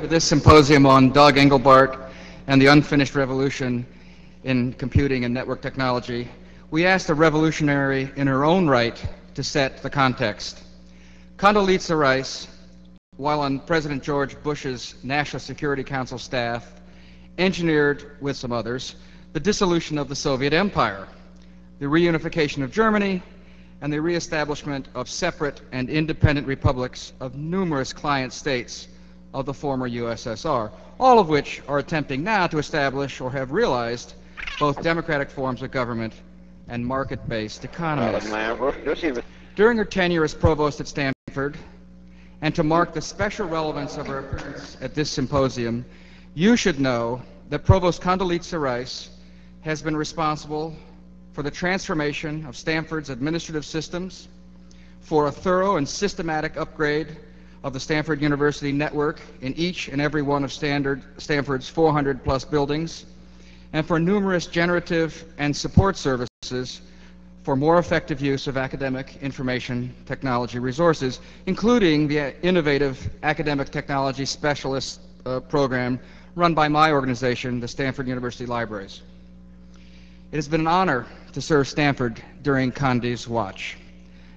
To this symposium on Doug Engelbart and the unfinished revolution in computing and network technology, we asked a revolutionary in her own right to set the context. Condoleezza Rice, while on President George Bush's National Security Council staff, engineered, with some others, the dissolution of the Soviet Empire, the reunification of Germany, and the reestablishment of separate and independent republics of numerous client states of the former USSR, all of which are attempting now to establish or have realized both democratic forms of government and market-based economies. During her tenure as provost at Stanford, and to mark the special relevance of her appearance at this symposium, you should know that Provost Condoleezza Rice has been responsible for the transformation of Stanford's administrative systems, for a thorough and systematic upgrade of the Stanford University network in each and every one of Stanford's 400-plus buildings, and for numerous generative and support services for more effective use of academic information technology resources, including the innovative Academic Technology Specialist program run by my organization, the Stanford University Libraries. It has been an honor to serve Stanford during Condi's watch.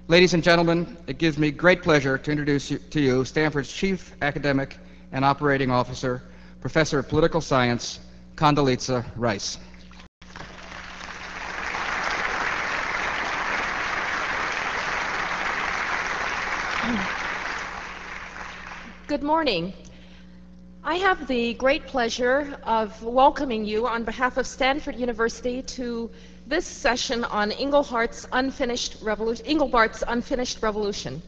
Ladies and gentlemen, it gives me great pleasure to introduce to you Stanford's Chief Academic and Operating Officer, Professor of Political Science, Condoleezza Rice. Good morning. I have the great pleasure of welcoming you on behalf of Stanford University to this session on Engelbart's unfinished revolution.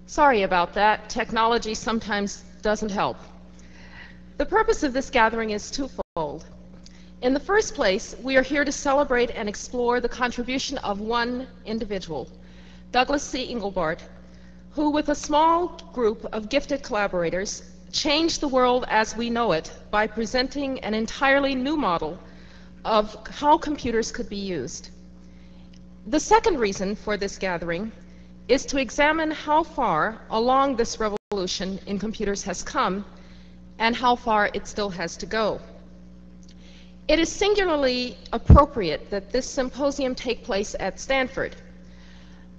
Sorry about that. Technology sometimes doesn't help. The purpose of this gathering is twofold. In the first place, we are here to celebrate and explore the contribution of one individual, Douglas C. Engelbart, who, with a small group of gifted collaborators, changed the world as we know it by presenting an entirely new model of how computers could be used. The second reason for this gathering is to examine how far along this revolution in computers has come and how far it still has to go. It is singularly appropriate that this symposium take place at Stanford.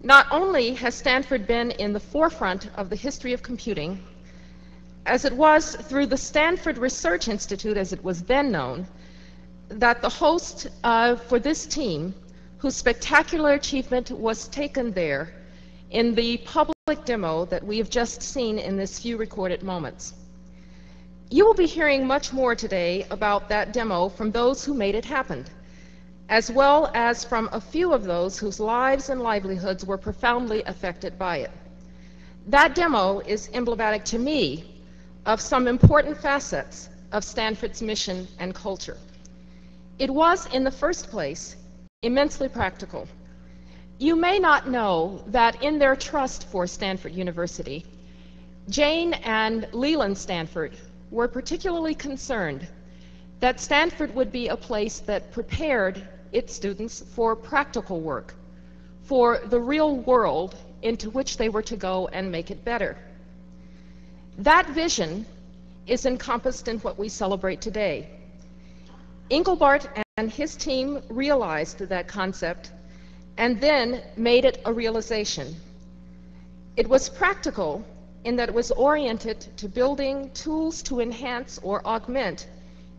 Not only has Stanford been in the forefront of the history of computing, as it was through the Stanford Research Institute, as it was then known, that the host for this team, whose spectacular achievement was taken there in the public demo that we have just seen in this few recorded moments. You will be hearing much more today about that demo from those who made it happen, as well as from a few of those whose lives and livelihoods were profoundly affected by it. That demo is emblematic to me of some important facets of Stanford's mission and culture. It was, in the first place, immensely practical. You may not know that in their trust for Stanford University, Jane and Leland Stanford were particularly concerned that Stanford would be a place that prepared its students for practical work, for the real world into which they were to go and make it better. That vision is encompassed in what we celebrate today. Engelbart and his team realized that concept and then made it a realization. It was practical in that it was oriented to building tools to enhance or augment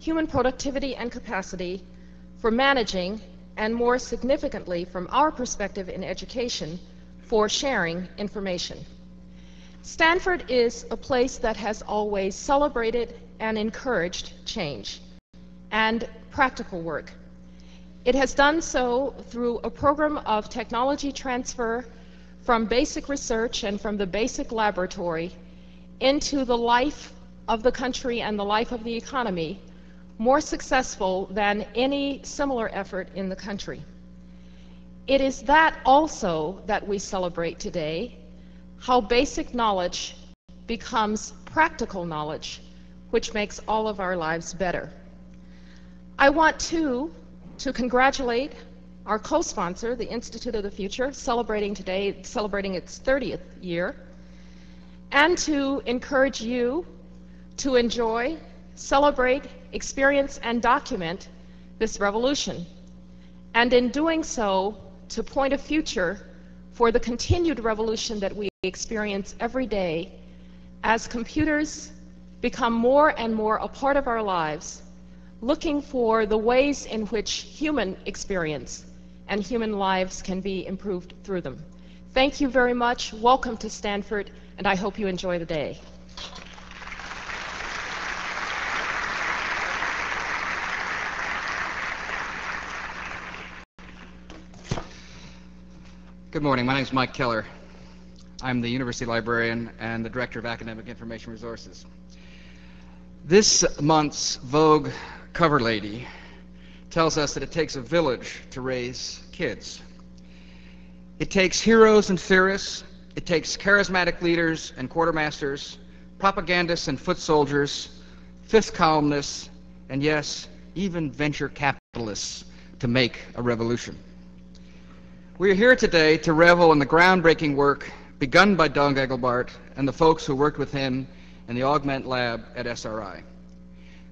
human productivity and capacity for managing, and more significantly from our perspective in education, for sharing information. Stanford is a place that has always celebrated and encouraged change and practical work. It has done so through a program of technology transfer from basic research and from the basic laboratory into the life of the country and the life of the economy more successful than any similar effort in the country. It is that also that we celebrate today, how basic knowledge becomes practical knowledge, which makes all of our lives better. I want to congratulate our co-sponsor, the Institute of the Future, celebrating its 30th year, and to encourage you to enjoy, celebrate, experience, and document this revolution, and in doing so, to point a future for the continued revolution that we experience every day as computers become more and more a part of our lives, looking for the ways in which human experience and human lives can be improved through them. Thank you very much. Welcome to Stanford, and I hope you enjoy the day. Good morning. My name is Mike Keller. I'm the University Librarian and the Director of Academic Information Resources. This month's Vogue cover lady tells us that it takes a village to raise kids. It takes heroes and theorists, it takes charismatic leaders and quartermasters, propagandists and foot soldiers, fifth columnists, and yes, even venture capitalists to make a revolution. We are here today to revel in the groundbreaking work begun by Doug Engelbart and the folks who worked with him in the Augment Lab at SRI.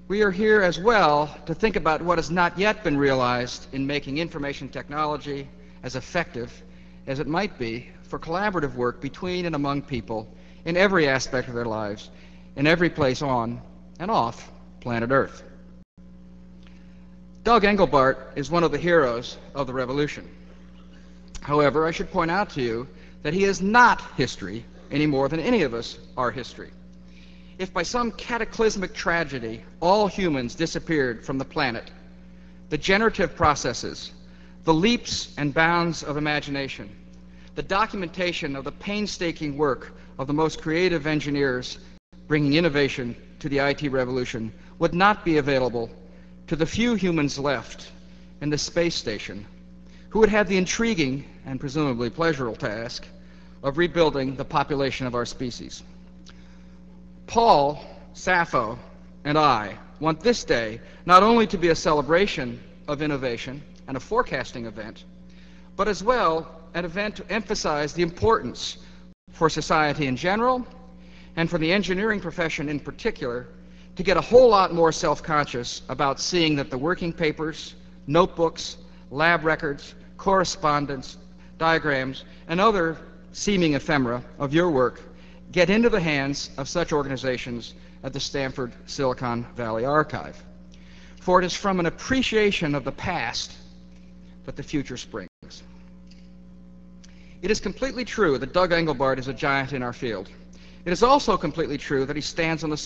We are here as well to think about what has not yet been realized in making information technology as effective as it might be for collaborative work between and among people in every aspect of their lives, in every place on and off planet Earth. Doug Engelbart is one of the heroes of the revolution. However, I should point out to you that he is not history any more than any of us are history. If by some cataclysmic tragedy all humans disappeared from the planet, the generative processes, the leaps and bounds of imagination, the documentation of the painstaking work of the most creative engineers bringing innovation to the IT revolution would not be available to the few humans left in the space station who would have the intriguing and presumably pleasurable task of rebuilding the population of our species. Paul, Sappho, and I want this day not only to be a celebration of innovation and a forecasting event, but as well an event to emphasize the importance for society in general and for the engineering profession in particular to get a whole lot more self-conscious about seeing that the working papers, notebooks, lab records, correspondence, diagrams, and other seeming ephemera of your work get into the hands of such organizations at the Stanford Silicon Valley Archive. For it is from an appreciation of the past that the future springs. It is completely true that Doug Engelbart is a giant in our field. It is also completely true that he stands on the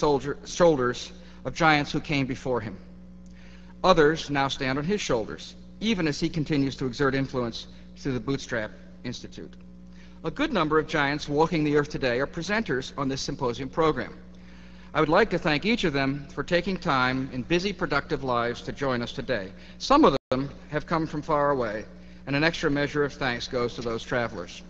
shoulders of giants who came before him. Others now stand on his shoulders, even as he continues to exert influence through the Bootstrap Institute. A good number of giants walking the earth today are presenters on this symposium program. I would like to thank each of them for taking time in busy, productive lives to join us today. Some of them have come from far away, and an extra measure of thanks goes to those travelers.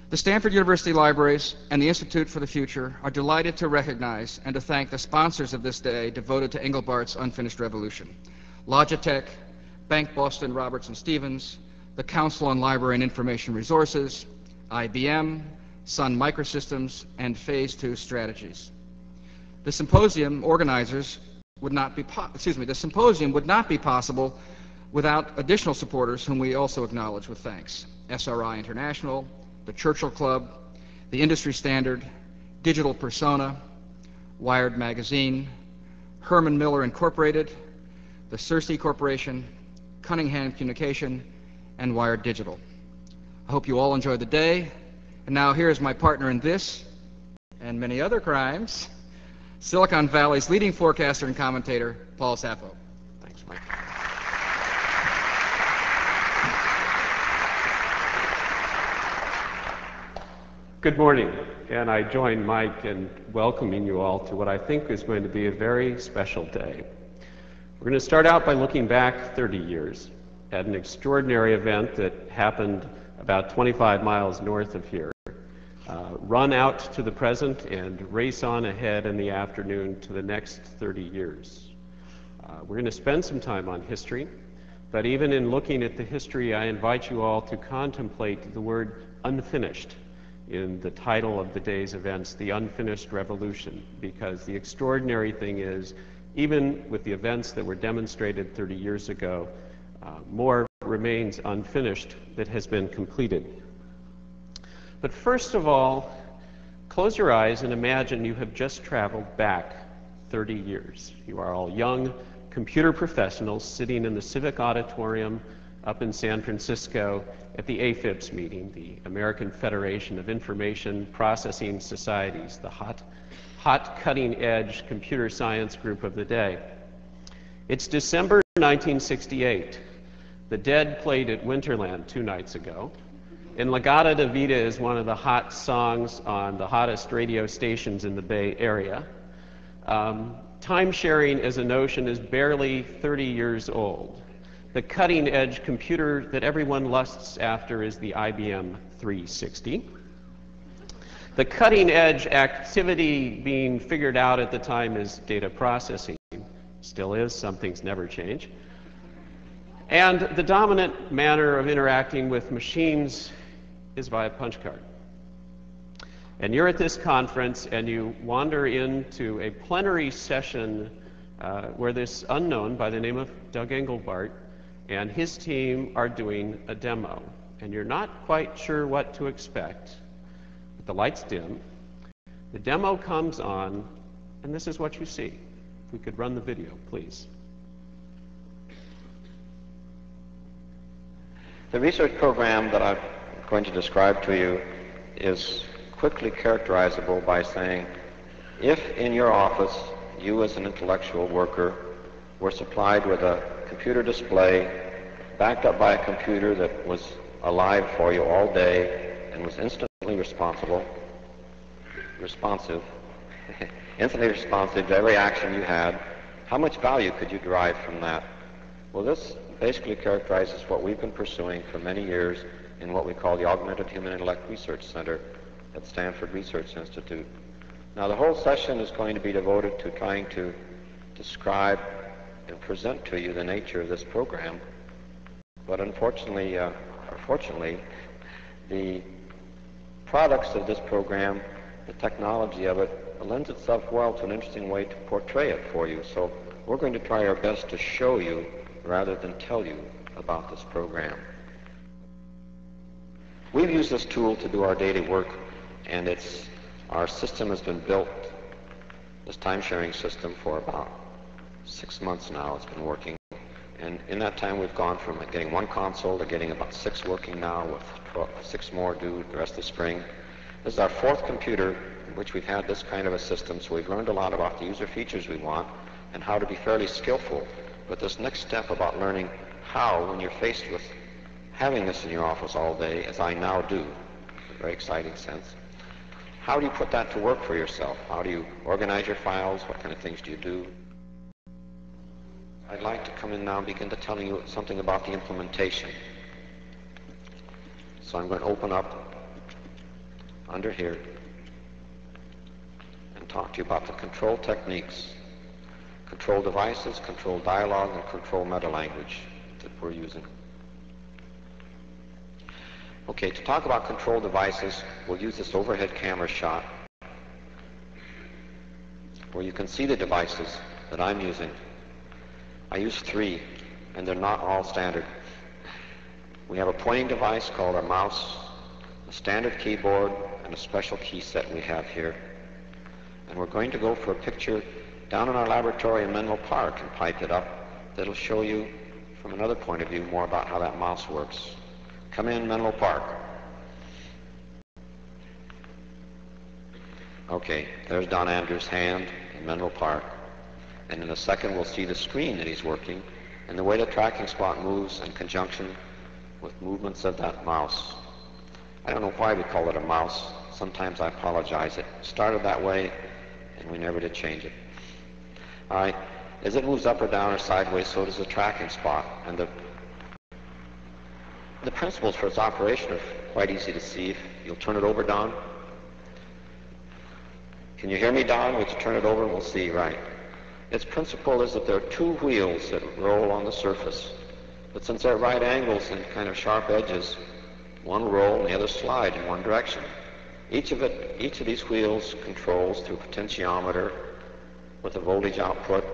The Stanford University Libraries and the Institute for the Future are delighted to recognize and to thank the sponsors of this day devoted to Engelbart's unfinished revolution: Logitech, Bank Boston Robertson Stevens, the Council on Library and Information Resources, IBM, Sun Microsystems, and Phase 2 Strategies. The symposium organizers would not be possible without additional supporters whom we also acknowledge with thanks: SRI International, the Churchill Club, the Industry Standard, Digital Persona, Wired Magazine, Herman Miller Incorporated, the Cersei Corporation, Cunningham Communication, and Wired Digital. I hope you all enjoyed the day. And now here is my partner in this and many other crimes, Silicon Valley's leading forecaster and commentator, Paul Sappho. Thanks, Mike. Good morning. and I join Mike in welcoming you all to what I think is going to be a very special day. We're going to start out by looking back 30 years at an extraordinary event that happened about 25 miles north of here. Run out to the present and race on ahead in the afternoon to the next 30 years. We're going to spend some time on history, but even in looking at the history, I invite you all to contemplate the word unfinished in the title of the day's events, The Unfinished Revolution, because the extraordinary thing is, even with the events that were demonstrated 30 years ago, more remains unfinished that has been completed. But first of all, close your eyes and imagine you have just traveled back 30 years. You are all young computer professionals sitting in the Civic Auditorium up in San Francisco at the AFIPS meeting, the American Federation of Information Processing Societies, the hot cutting-edge computer science group of the day. It's December 1968. The Dead played at Winterland 2 nights ago. And Legata de Vida is one of the hot songs on the hottest radio stations in the Bay Area. Time sharing as a notion is barely 30 years old. The cutting-edge computer that everyone lusts after is the IBM 360. The cutting-edge activity being figured out at the time is data processing. Still is, some things never change. And the dominant manner of interacting with machines is via punch card. And you're at this conference and you wander into a plenary session where this unknown by the name of Doug Engelbart and his team are doing a demo. And you're not quite sure what to expect, but the lights dim, the demo comes on, and this is what you see. If we could run the video, please. The research program that I'm going to describe to you is quickly characterizable by saying, if in your office you as an intellectual worker were supplied with a computer display backed up by a computer that was alive for you all day and was instantly responsive to every action you had, how much value could you derive from that? Well, this basically characterizes what we've been pursuing for many years in what we call the Augmented Human Intellect Research Center at Stanford Research Institute. Now, the whole session is going to be devoted to trying to describe and present to you the nature of this program. But unfortunately, or fortunately, the products of this program, the technology of it, lends itself well to an interesting way to portray it for you. So we're going to try our best to show you rather than tell you about this program. We've used this tool to do our daily work, and our system has been built, this time-sharing system, for about 6 months now. It's been working. And in that time, we've gone from getting 1 console to getting about 6 working now, with 6 more due the rest of the spring. This is our 4th computer in which we've had this kind of a system, so we've learned a lot about the user features we want and how to be fairly skillful. But this next step about learning how, when you're faced with having this in your office all day, as I now do, in a very exciting sense, how do you put that to work for yourself? How do you organize your files? What kind of things do you do? I'd like to come in now and begin to tell you something about the implementation. So I'm going to open up under here and talk to you about the control techniques, control devices, control dialogue, and control meta-language that we're using. Okay, to talk about control devices, we'll use this overhead camera shot where you can see the devices that I'm using. I use 3, and they're not all standard. We have a pointing device called our mouse, a standard keyboard, and a special key set we have here. And we're going to go for a picture down in our laboratory in Menlo Park and pipe it up. That'll show you from another point of view more about how that mouse works. Come in, Menlo Park. Okay, there's Don Andrews' hand in Menlo Park. And in a second, we'll see the screen that he's working and the way the tracking spot moves in conjunction with movements of that mouse. I don't know why we call it a mouse. sometimes I apologize. It started that way, and we never did change it. All right. As it moves up or down or sideways, so does the tracking spot. And the principles for its operation are quite easy to see. If you'll turn it over, Don. Can you hear me, Don? Would you turn it over and we'll see, right? Its principle is that there are two wheels that roll on the surface. But since they're right angles and kind of sharp edges, one roll and the other slide in one direction. Each of these wheels controls through a potentiometer with a voltage output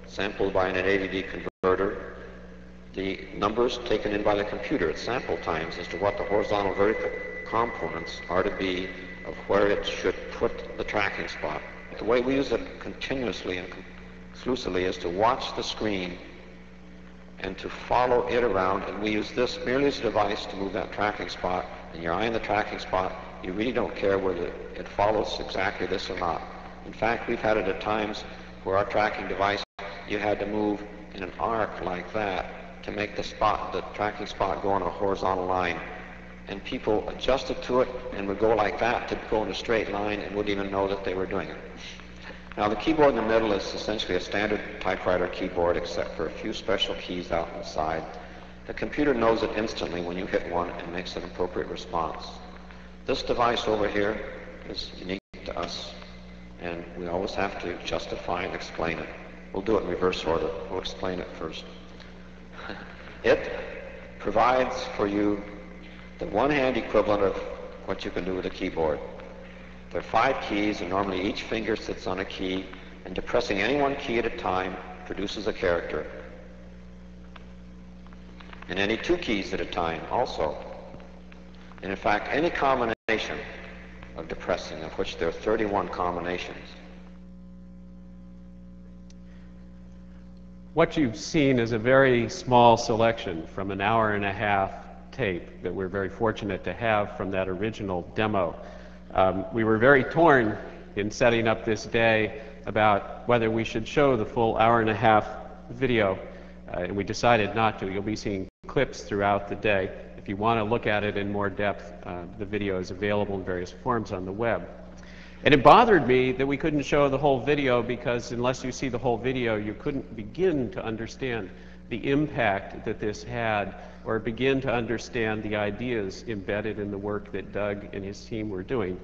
sampled by an 880 converter, the numbers taken in by the computer at sample times as to what the horizontal vertical components are to be of where it should put the tracking spot. The way we use it continuously and exclusively is to watch the screen and to follow it around, and we use this merely as a device to move that tracking spot. And your eye in the tracking spot, you really don't care whether it follows exactly this or not. In fact, we've had it at times where our tracking device, you had to move in an arc like that to make the tracking spot go on a horizontal line. And people adjusted to it and would go like that to go in a straight line and wouldn't even know that they were doing it. Now the keyboard in the middle is essentially a standard typewriter keyboard except for a few special keys out on the side. The computer knows it instantly when you hit one and makes an appropriate response. This device over here is unique to us, and we always have to justify and explain it. We'll do it in reverse order. We'll explain it first. It provides for you the one-hand equivalent of what you can do with a keyboard. There are 5 keys, and normally each finger sits on a key, and depressing any one key at a time produces a character. And any 2 keys at a time also. And in fact, any combination of depressing, of which there are 31 combinations. What you've seen is a very small selection from an hour-and-a-half tape that we're very fortunate to have from that original demo. We were very torn in setting up this day about whether we should show the full hour-and-a-half video, and we decided not to. You'll be seeing clips throughout the day. If you want to look at it in more depth, the video is available in various forms on the web. And it bothered me that we couldn't show the whole video because unless you see the whole video, you couldn't begin to understand the impact that this had or begin to understand the ideas embedded in the work that Doug and his team were doing.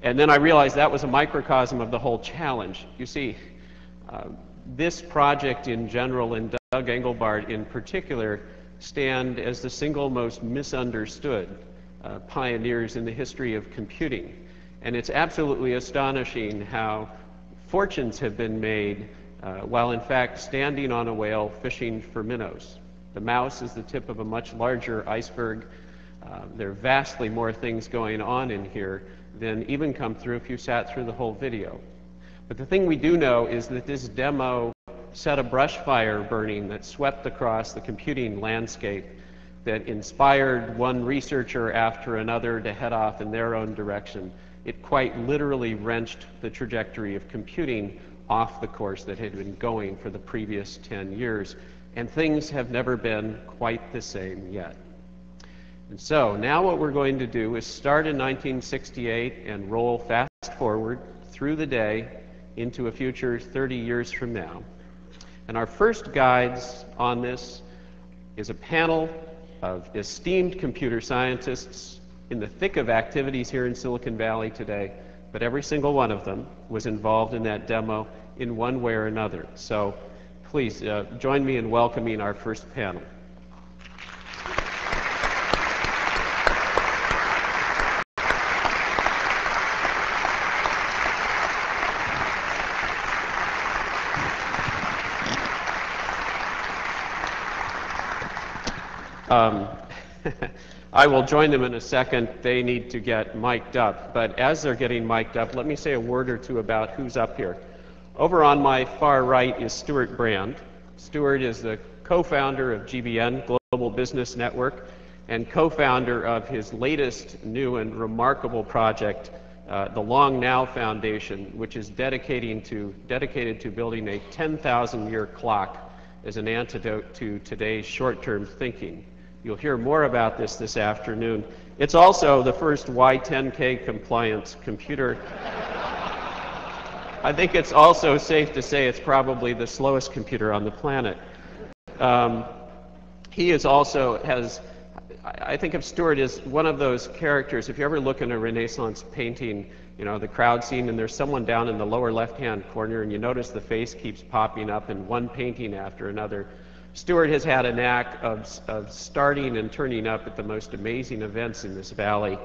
And then I realized that was a microcosm of the whole challenge. You see, this project in general and Doug Engelbart in particular stand as the single most misunderstood pioneers in the history of computing. And it's absolutely astonishing how fortunes have been made while in fact standing on a whale fishing for minnows. The mouse is the tip of a much larger iceberg. There are vastly more things going on in here than even come through if you sat through the whole video. But the thing we do know is that this demo set a brush fire burning that swept across the computing landscape, that inspired one researcher after another to head off in their own direction. It quite literally wrenched the trajectory of computing off the course that had been going for the previous 10 years, and things have never been quite the same yet. And so now what we're going to do is start in 1968 and roll fast forward through the day into a future 30 years from now. And our first guides on this is a panel of esteemed computer scientists in the thick of activities here in Silicon Valley today, but every single one of them was involved in that demo in one way or another. So please join me in welcoming our first panel. I will join them in a second. They need to get mic'd up. But as they're getting mic'd up, let me say a word or two about who's up here. Over on my far right is Stuart Brand. Stuart is the co-founder of GBN, Global Business Network, and co-founder of his latest new and remarkable project, the Long Now Foundation, which is dedicated to building a 10,000-year clock as an antidote to today's short-term thinking. You'll hear more about this afternoon. It's also the first Y10K compliant computer. I think it's also safe to say it's probably the slowest computer on the planet. He is also has, I think of Stuart as one of those characters. If you ever look in a Renaissance painting, you know, the crowd scene, and there's someone down in the lower left-hand corner, and you notice the face keeps popping up in one painting after another. Stuart has had a knack of starting and turning up at the most amazing events in this valley.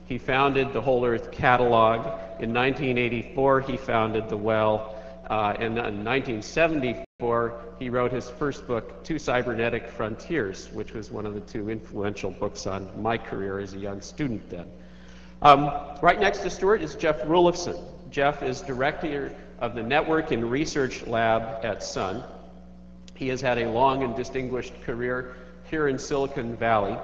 He founded the Whole Earth Catalog. In 1984, he founded The Well. And in 1974, he wrote his first book, Two Cybernetic Frontiers, which was one of the two influential books on my career as a young student then. Right next to Stuart is Jeff Rulifson. Jeff is director of the Network and Research Lab at Sun. He has had a long and distinguished career here in Silicon Valley.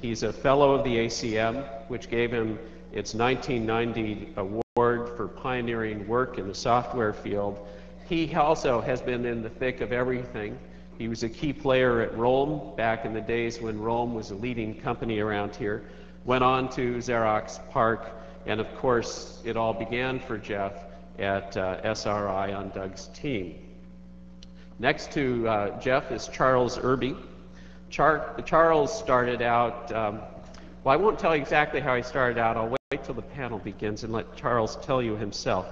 He's a fellow of the ACM, which gave him its 1990 award for pioneering work in the software field. He also has been in the thick of everything. He was a key player at Roam back in the days when Roam was a leading company around here. Went on to Xerox PARC, and of course, it all began for Jeff at SRI on Doug's team. Next to Jeff is Charles Irby. Charles started out, well, I won't tell you exactly how he started out. I'll wait till the panel begins and let Charles tell you himself.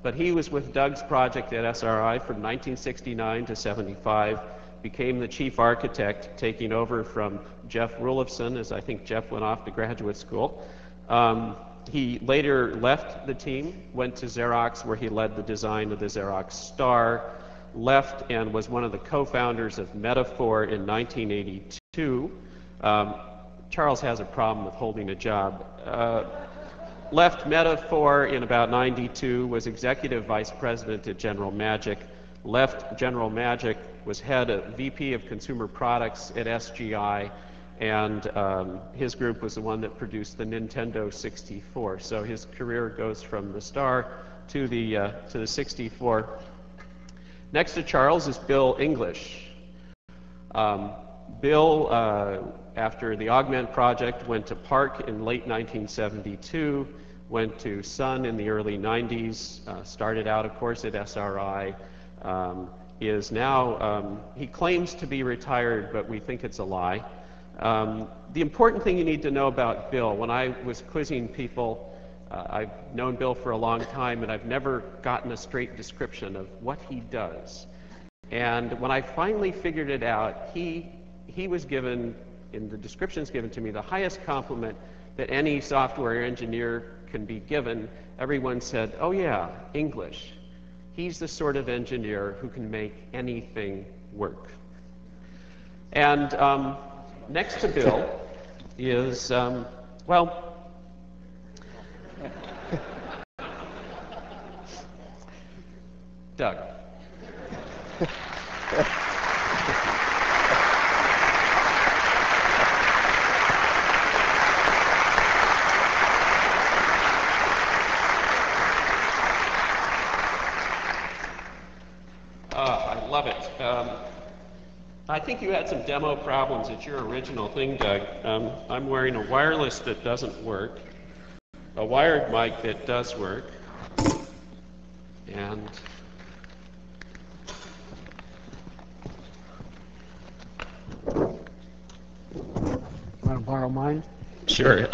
But he was with Doug's project at SRI from 1969 to 75, became the chief architect, taking over from Jeff Rulifson, as I think Jeff went off to graduate school. He later left the team, went to Xerox, where he led the design of the Xerox Star, left and was one of the co-founders of Metaphor in 1982. Charles has a problem with holding a job. Left Metaphor in about 92, was executive vice president at General Magic. Left General Magic, was head of VP of Consumer Products at SGI, and his group was the one that produced the Nintendo 64. So his career goes from the Star to the 64. Next to Charles is Bill English. Bill, after the Augment project, went to PARC in late 1972, went to Sun in the early 90s, started out, of course, at SRI, is now, he claims to be retired, but we think it's a lie. The important thing you need to know about Bill, when I was quizzing people, I've known Bill for a long time, and I've never gotten a straight description of what he does. And when I finally figured it out, he was given, in the descriptions given to me, the highest compliment that any software engineer can be given. Everyone said, oh yeah, English. He's the sort of engineer who can make anything work. And next to Bill is, well, Doug. I love it. I think you had some demo problems at your original thing, Doug. I'm wearing a wireless that doesn't work, a wired mic that does work, and want to borrow mine? Sure.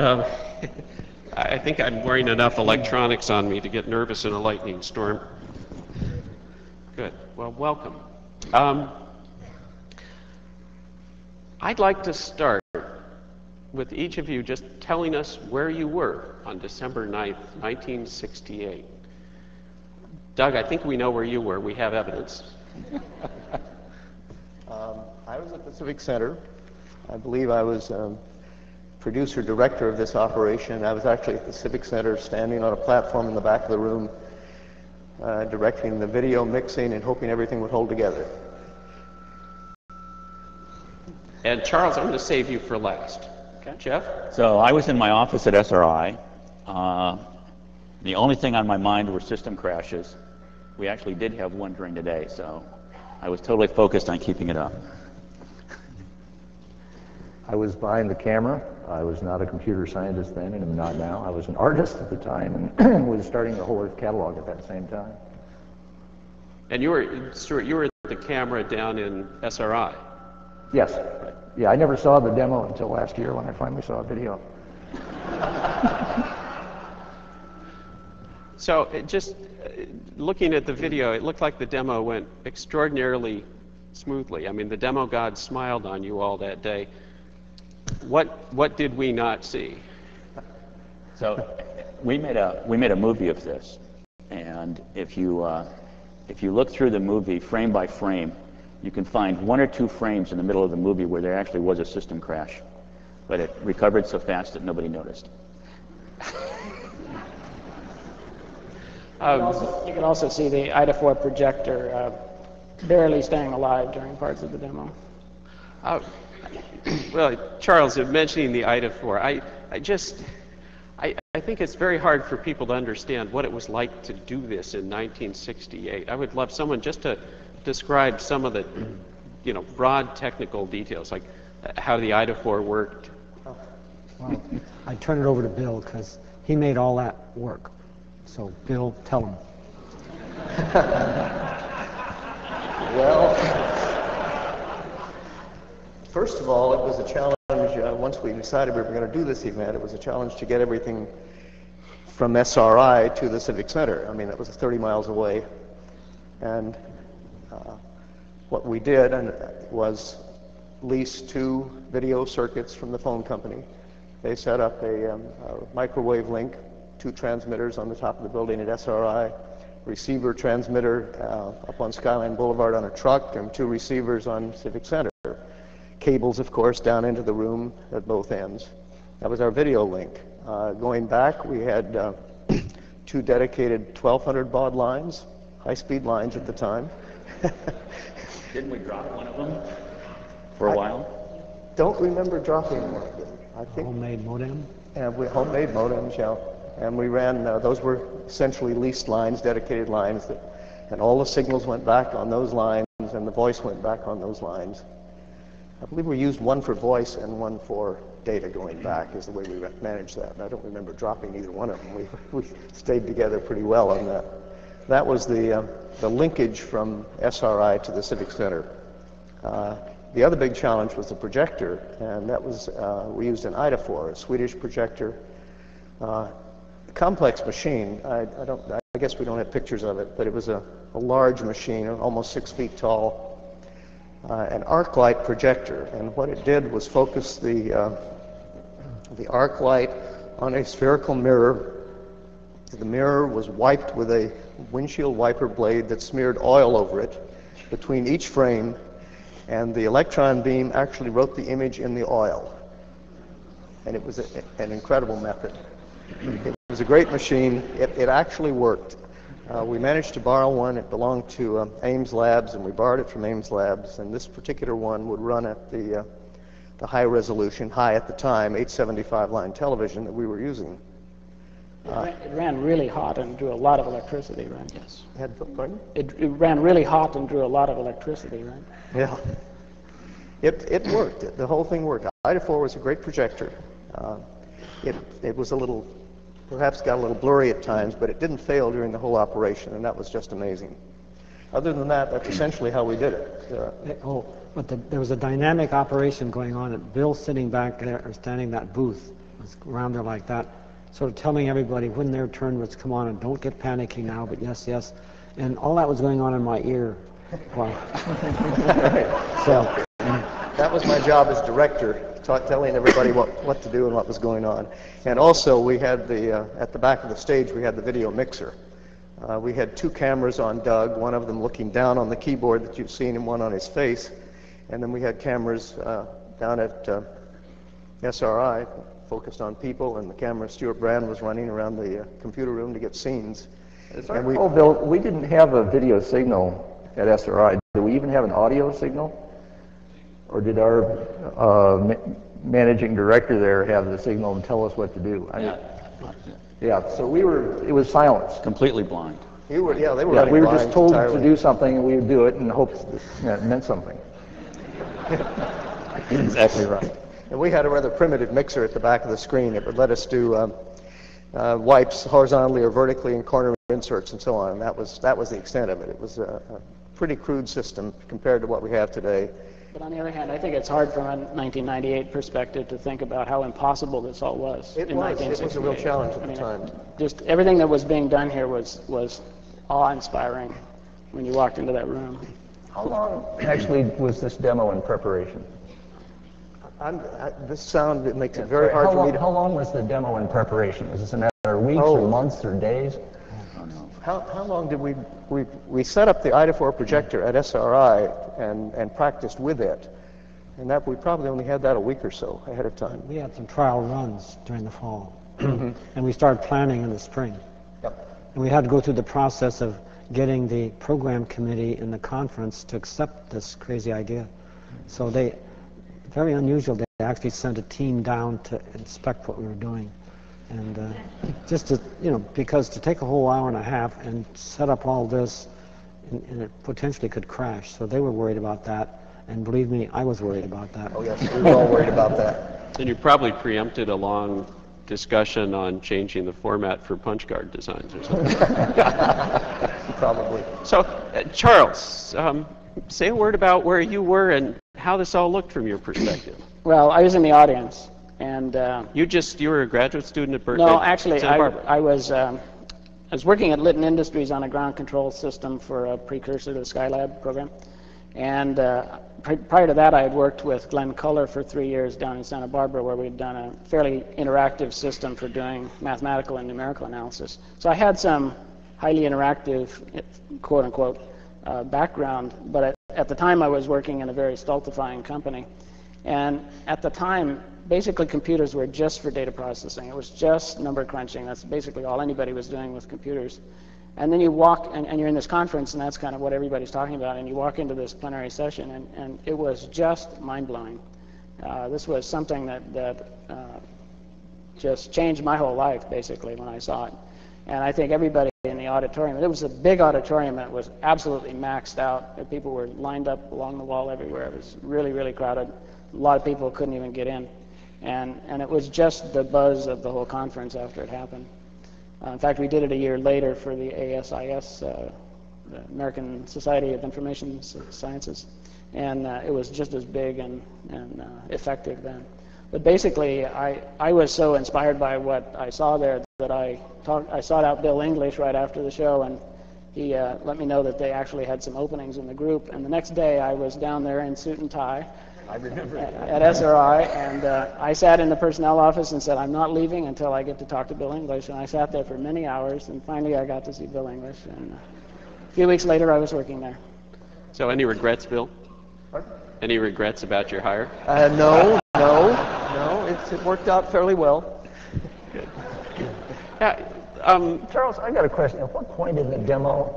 I think I'm wearing enough electronics on me to get nervous in a lightning storm. Good. Well, welcome. I'd like to start with each of you just telling us where you were on December 9th, 1968. Doug, I think we know where you were. We have evidence. I was at the Civic Center. I believe I was producer director of this operation. I was actually at the Civic Center standing on a platform in the back of the room directing the video mixing and hoping everything would hold together. And Charles, I'm going to save you for last. Okay. Jeff? So I was in my office at SRI. The only thing on my mind were system crashes. We actually did have one during the day, so I was totally focused on keeping it up. I was behind the camera. I was not a computer scientist then, and I'm not now. I was an artist at the time, and was starting the whole Earth catalog at that same time. And you were, Stuart, you were the camera down in SRI. Yes. Yeah, I never saw the demo until last year when I finally saw a video. So just looking at the video, it looked like the demo went extraordinarily smoothly. I mean, the demo gods smiled on you all that day. What did we not see? So we made a movie of this, and if you look through the movie frame by frame, you can find one or two frames in the middle of the movie where there actually was a system crash, but it recovered so fast that nobody noticed. You can also see the IDA4 projector barely staying alive during parts of the demo. Well, Charles, mentioning the IDA4, I think it's very hard for people to understand what it was like to do this in 1968. I would love someone just to describe some of the, broad technical details, like how the IDA4 worked. Well, I turn it over to Bill because he made all that work. So, Bill, tell him. Well, first of all, it was a challenge. Once we decided we were going to do this event, it was a challenge to get everything from SRI to the Civic Center. I mean, that was 30 miles away. And what we did was lease 2 video circuits from the phone company. They set up a microwave link, 2 transmitters on the top of the building at SRI, receiver transmitter up on Skyline Boulevard on a truck, and 2 receivers on Civic Center. Cables, of course, down into the room at both ends. That was our video link. Going back, we had 2 dedicated 1200 baud lines, high-speed lines at the time. Didn't we drop one of them for a while? Don't remember dropping one. I think Homemade modem? And we homemade modems, yeah. And we ran, those were essentially leased lines, dedicated lines, and all the signals went back on those lines, and the voice went back on those lines. I believe we used one for voice and one for data going back is the way we managed that. And I don't remember dropping either one of them. We stayed together pretty well on that. That was the linkage from SRI to the Civic Center. The other big challenge was the projector, and that was, we used an IDA4, a Swedish projector. Complex machine. I guess we don't have pictures of it, but it was a large machine, almost 6 feet tall, an arc light projector. And what it did was focus the arc light on a spherical mirror. The mirror was wiped with a windshield wiper blade that smeared oil over it between each frame, and the electron beam actually wrote the image in the oil. And it was an incredible method. It was a great machine. It actually worked. We managed to borrow one. It belonged to Ames Labs, and we borrowed it from Ames Labs. And this particular one would run at the high resolution, high at the time, 875 line television that we were using. It ran really hot and drew a lot of electricity, right? Yes. Pardon? It ran really hot and drew a lot of electricity, right? Yeah. It worked. The whole thing worked. IDA4 was a great projector. It was perhaps got a little blurry at times, but it didn't fail during the whole operation, and that was just amazing. Other than that, that's essentially how we did it. But there was a dynamic operation going on, and Bill sitting back there, or standing in that booth, was around there like that, sort of telling everybody when their turn was come on, and don't get panicky now, but yes, yes. And all that was going on in my ear. Wow. So that was my job as director, telling everybody what to do and what was going on. And also we had at the back of the stage, we had the video mixer. We had 2 cameras on Doug, one of them looking down on the keyboard that you've seen and one on his face. And then we had cameras down at SRI focused on people, and the camera Stuart Brand was running around the computer room to get scenes. Oh, Bill, we didn't have a video signal at SRI. Did we even have an audio signal? Or did our managing director there have the signal and tell us what to do? Yeah, so it was silence. Completely blind. They were we were blind just told entirely. to do something, and we would do it and hope it meant something. Exactly right. And we had a rather primitive mixer at the back of the screen. It would let us do wipes horizontally or vertically and corner inserts and so on. And that was the extent of it. It was a pretty crude system compared to what we have today. But on the other hand, I think it's hard from a 1998 perspective to think about how impossible this all was. It was a real challenge at the time. Just everything that was being done here was awe-inspiring when you walked into that room. How long actually was this demo in preparation? This sound, it makes it very hard for me to... How long was the demo in preparation? Was this a matter of weeks or months or days? How long did we set up the Ida4 projector at SRI and practiced with it, and that we probably only had that a week or so ahead of time. We had some trial runs during the fall, and we started planning in the spring. Yep. And we had to go through the process of getting the program committee in the conference to accept this crazy idea. So very unusual, they actually sent a team down to inspect what we were doing. And just to, because to take a whole hour and a half and set up all this, and it potentially could crash. So they were worried about that. And believe me, I was worried about that. Oh, yes, we were all worried about that. And you probably preempted a long discussion on changing the format for punch card designs or something. Probably. So, Charles, say a word about where you were and how this all looked from your perspective. Well, I was in the audience. And you were a graduate student at Berkeley? No, actually, Santa Barbara. I was working at Litton Industries on a ground control system for a precursor to the Skylab program. And prior to that, I had worked with Glenn Culler for 3 years down in Santa Barbara, where we'd done a fairly interactive system for doing mathematical and numerical analysis. So I had some highly interactive, quote unquote, background. But at the time, I was working in a very stultifying company. And at the time, basically computers were just for data processing. It was just number crunching. That's basically all anybody was doing with computers. And then you walk, and you're in this conference, and that's kind of what everybody's talking about, and you walk into this plenary session, and it was just mind-blowing. This was something that just changed my whole life, basically, when I saw it. And I think everybody in the auditorium, it was a big auditorium that was absolutely maxed out. People were lined up along the wall everywhere. It was really, really crowded. A lot of people couldn't even get in. And it was just the buzz of the whole conference after it happened. In fact, we did it a year later for the ASIS, the American Society of Information Sciences. And it was just as big and effective then. But basically, I was so inspired by what I saw there that I sought out Bill English right after the show, and he let me know that they actually had some openings in the group. And the next day, I was down there in suit and tie. I remember at SRI, and I sat in the personnel office and said, I'm not leaving until I get to talk to Bill English. And I sat there for many hours, and finally I got to see Bill English. And a few weeks later, I was working there. So any regrets, Bill? What? Any regrets about your hire? No. It worked out fairly well. Good. Charles, I got a question. At what point in the demo,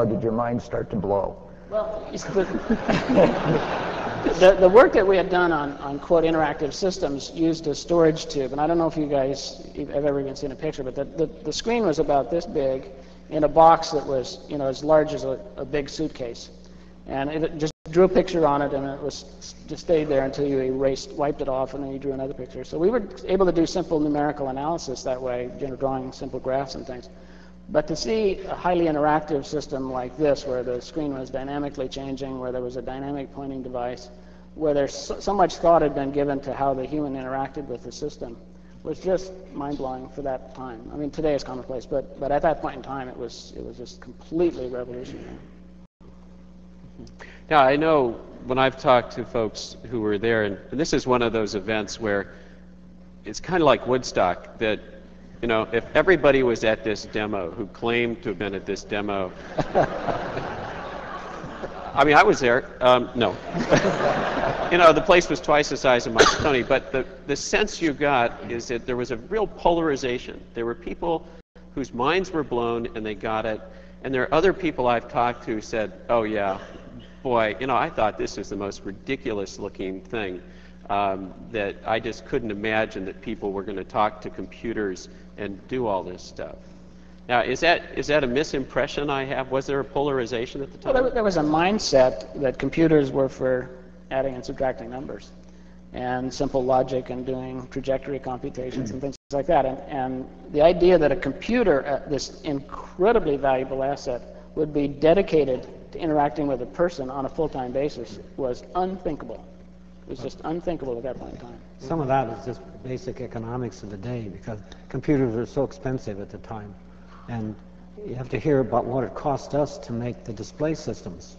did your mind start to blow? Well, the work that we had done on quote interactive systems used a storage tube, and I don't know if you guys have ever even seen a picture, but the screen was about this big in a box that was as large as a big suitcase, and it just drew a picture on it, and it was just stayed there until you wiped it off, and then you drew another picture. So we were able to do simple numerical analysis that way, drawing simple graphs and things. But to see a highly interactive system like this, where the screen was dynamically changing, where there was a dynamic pointing device, where there's so much thought had been given to how the human interacted with the system, was just mind-blowing for that time. I mean, today is commonplace, but at that point in time, it was just completely revolutionary. Now, I know when I've talked to folks who were there, and this is one of those events where it's kind of like Woodstock, that if everybody was at this demo who claimed to have been at this demo, I mean, I was there. No. The place was twice the size of Tony, but the sense you got is that there was a real polarization. There were people whose minds were blown and they got it, and there are other people I've talked to who said, oh yeah, boy, I thought this was the most ridiculous looking thing. That I just couldn't imagine that people were going to talk to computers and do all this stuff. Now, is that a misimpression I have? Was there a polarization at the time? Well, there was a mindset that computers were for adding and subtracting numbers. and simple logic and doing trajectory computations and things like that. And the idea that a computer, this incredibly valuable asset, would be dedicated to interacting with a person on a full-time basis was unthinkable. It was just unthinkable at that point in time. Some of that is just basic economics of the day, because computers were so expensive at the time. And you have to hear about what it cost us to make the display systems.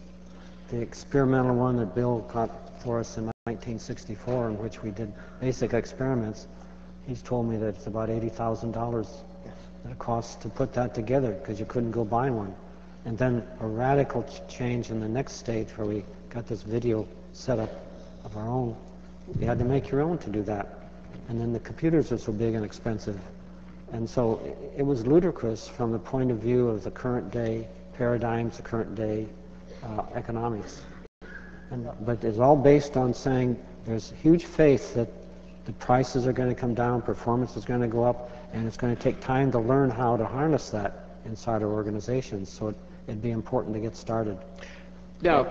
The experimental one that Bill got for us in 1964, in which we did basic experiments, he's told me that it's about $80,000 that it costs to put that together, because you couldn't go buy one. And then a radical change in the next stage, where we got this video setup of our own. You had to make your own to do that. And then the computers are so big and expensive. And so it was ludicrous from the point of view of the current day paradigms, the current day economics. But it's all based on saying there's huge faith that the prices are going to come down, performance is going to go up, and it's going to take time to learn how to harness that inside our organizations. So it'd be important to get started. Now,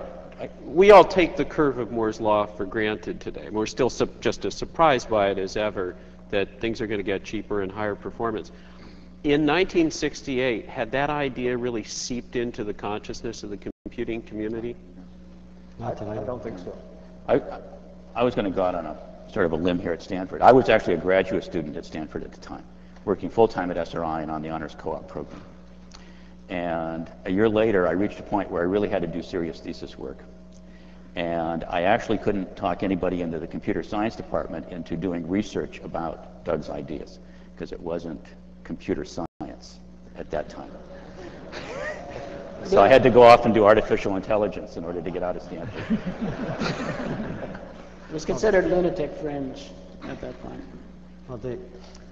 we all take the curve of Moore's Law for granted today. We're still just as surprised by it as ever that things are going to get cheaper and higher performance. In 1968, had that idea really seeped into the consciousness of the computing community? Not that I don't think so. I was going to go out on a sort of a limb here at Stanford. I was actually a graduate student at Stanford at the time, working full-time at SRI and on the honors co-op program. And a year later, I reached a point where I really had to do serious thesis work. And I actually couldn't talk anybody into the computer science department into doing research about Doug's ideas, because it wasn't computer science at that time. So I had to go off and do artificial intelligence in order to get out of Stanford. It was considered lunatic fringe at that point. Well,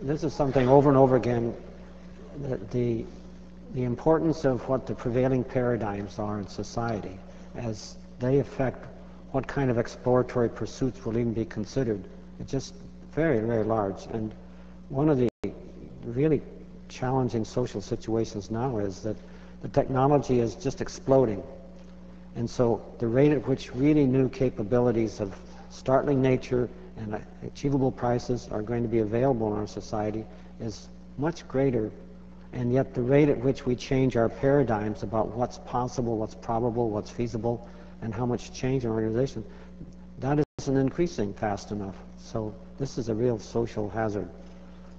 this is something over and over again, that the importance of what the prevailing paradigms are in society, as they affect what kind of exploratory pursuits will even be considered. It's just very, very large. And one of the really challenging social situations now is that the technology is just exploding. And so the rate at which really new capabilities of startling nature and achievable prices are going to be available in our society is much greater. And yet the rate at which we change our paradigms about what's possible, what's probable, what's feasible, and how much change in our organization, that isn't increasing fast enough. So this is a real social hazard.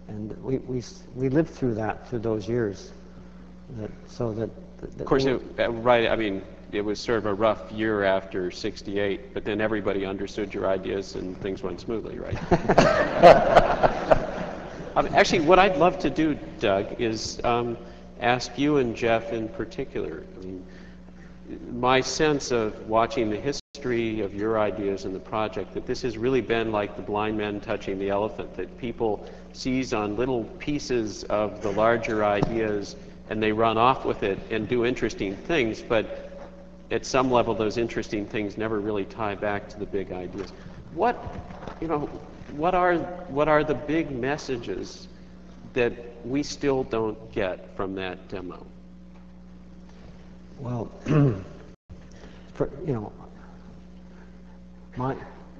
And we lived through that, through those years. Of course, right, I mean, it was sort of a rough year after '68, but then everybody understood your ideas and things went smoothly, right? Actually, what I'd love to do, Doug, is ask you and Jeff in particular. I mean, my sense of watching the history of your ideas in the project, that this has really been like the blind man touching the elephant, that people seize on little pieces of the larger ideas and they run off with it and do interesting things, but at some level those interesting things never really tie back to the big ideas. What are the big messages that we still don't get from that demo? Well,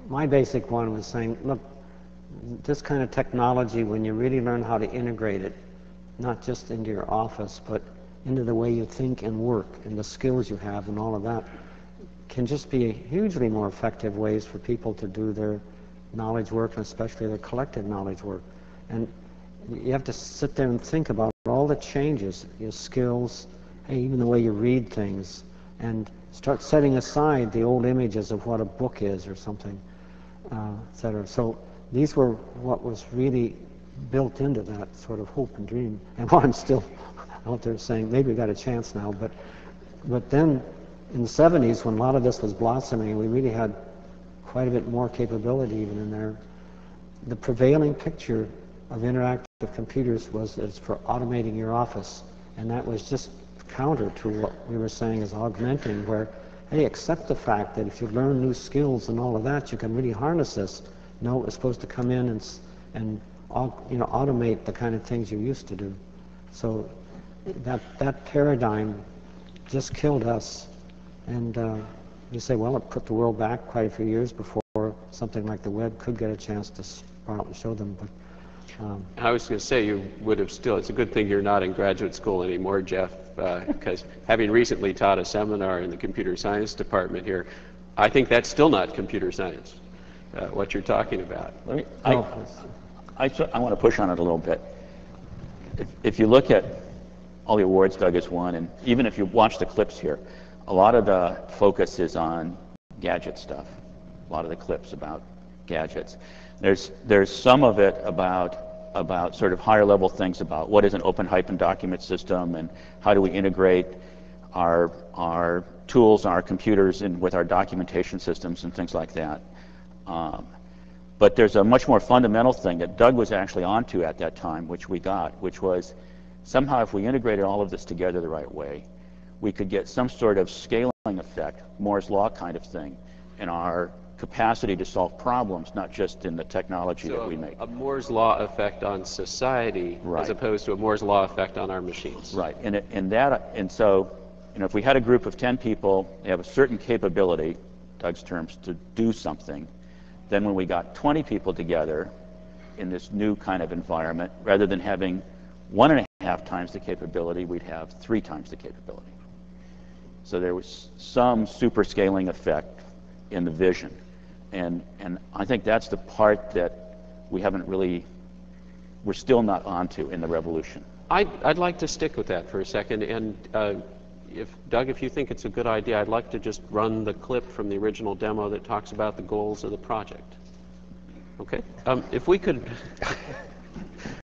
my basic one was saying, look, this kind of technology, when you really learn how to integrate it, not just into your office, but into the way you think and work and the skills you have and all of that, can just be hugely more effective ways for people to do their knowledge work, and especially their collective knowledge work. And you have to sit there and think about all the changes, your skills, even the way you read things, and start setting aside the old images of what a book is or something, etc. So these were what was really built into that sort of hope and dream, and what I'm still out there saying, maybe we got a chance now, but then in the 70s, when a lot of this was blossoming, we really had quite a bit more capability even in there. The prevailing picture of interactive computers was as for automating your office, and that was just counter to what we were saying as augmenting, where, hey, accept the fact that if you learn new skills and all of that, you can really harness this. No, it's supposed to come in and automate the kind of things you used to do. So that paradigm just killed us. And you say, well, it put the world back quite a few years before something like the web could get a chance to sprout and show them. But I was going to say you would have still, it's a good thing you're not in graduate school anymore, Jeff, because having recently taught a seminar in the computer science department here, I think that's still not computer science, what you're talking about. I want to push on it a little bit. If you look at all the awards Doug has won, and even if you watch the clips here, a lot of the focus is on gadget stuff, a lot of the clips about gadgets. There's some of it about sort of higher level things about what is an open document system and how do we integrate our tools and our computers in with our documentation systems and things like that. But there's a much more fundamental thing that Doug was actually onto at that time, which we got, which was somehow if we integrated all of this together the right way, we could get some sort of scaling effect, Moore's law kind of thing, in our capacity to solve problems, not just in the technology that we make. A Moore's law effect on society, right, as opposed to a Moore's law effect on our machines. Right, and so, you know, if we had a group of 10 people, they have a certain capability, Doug's terms, to do something, then when we got 20 people together in this new kind of environment, rather than having 1.5 times the capability, we'd have 3 times the capability. So there was some super scaling effect in the vision. And I think that's the part that we haven't really, we're still not onto in the revolution. I'd like to stick with that for a second, and Doug, if you think it's a good idea, I'd like to just run the clip from the original demo that talks about the goals of the project. Okay? If we could,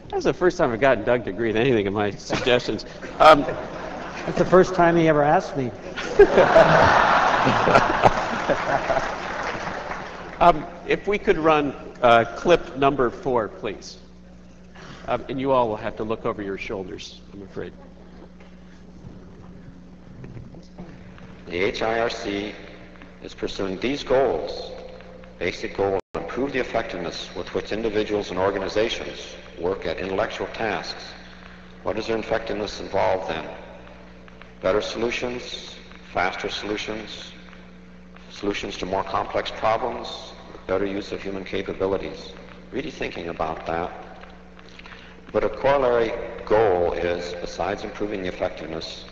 that's the first time I've gotten Doug to agree with anything of my suggestions. That's the first time he ever asked me. If we could run clip number 4, please. And you all will have to look over your shoulders, I'm afraid. The HIRC is pursuing these goals. Basic goal, improve the effectiveness with which individuals and organizations work at intellectual tasks. What does their effectiveness involve then? Better solutions, faster solutions, solutions to more complex problems, better use of human capabilities. Really thinking about that. But a corollary goal is, besides improving the effectiveness,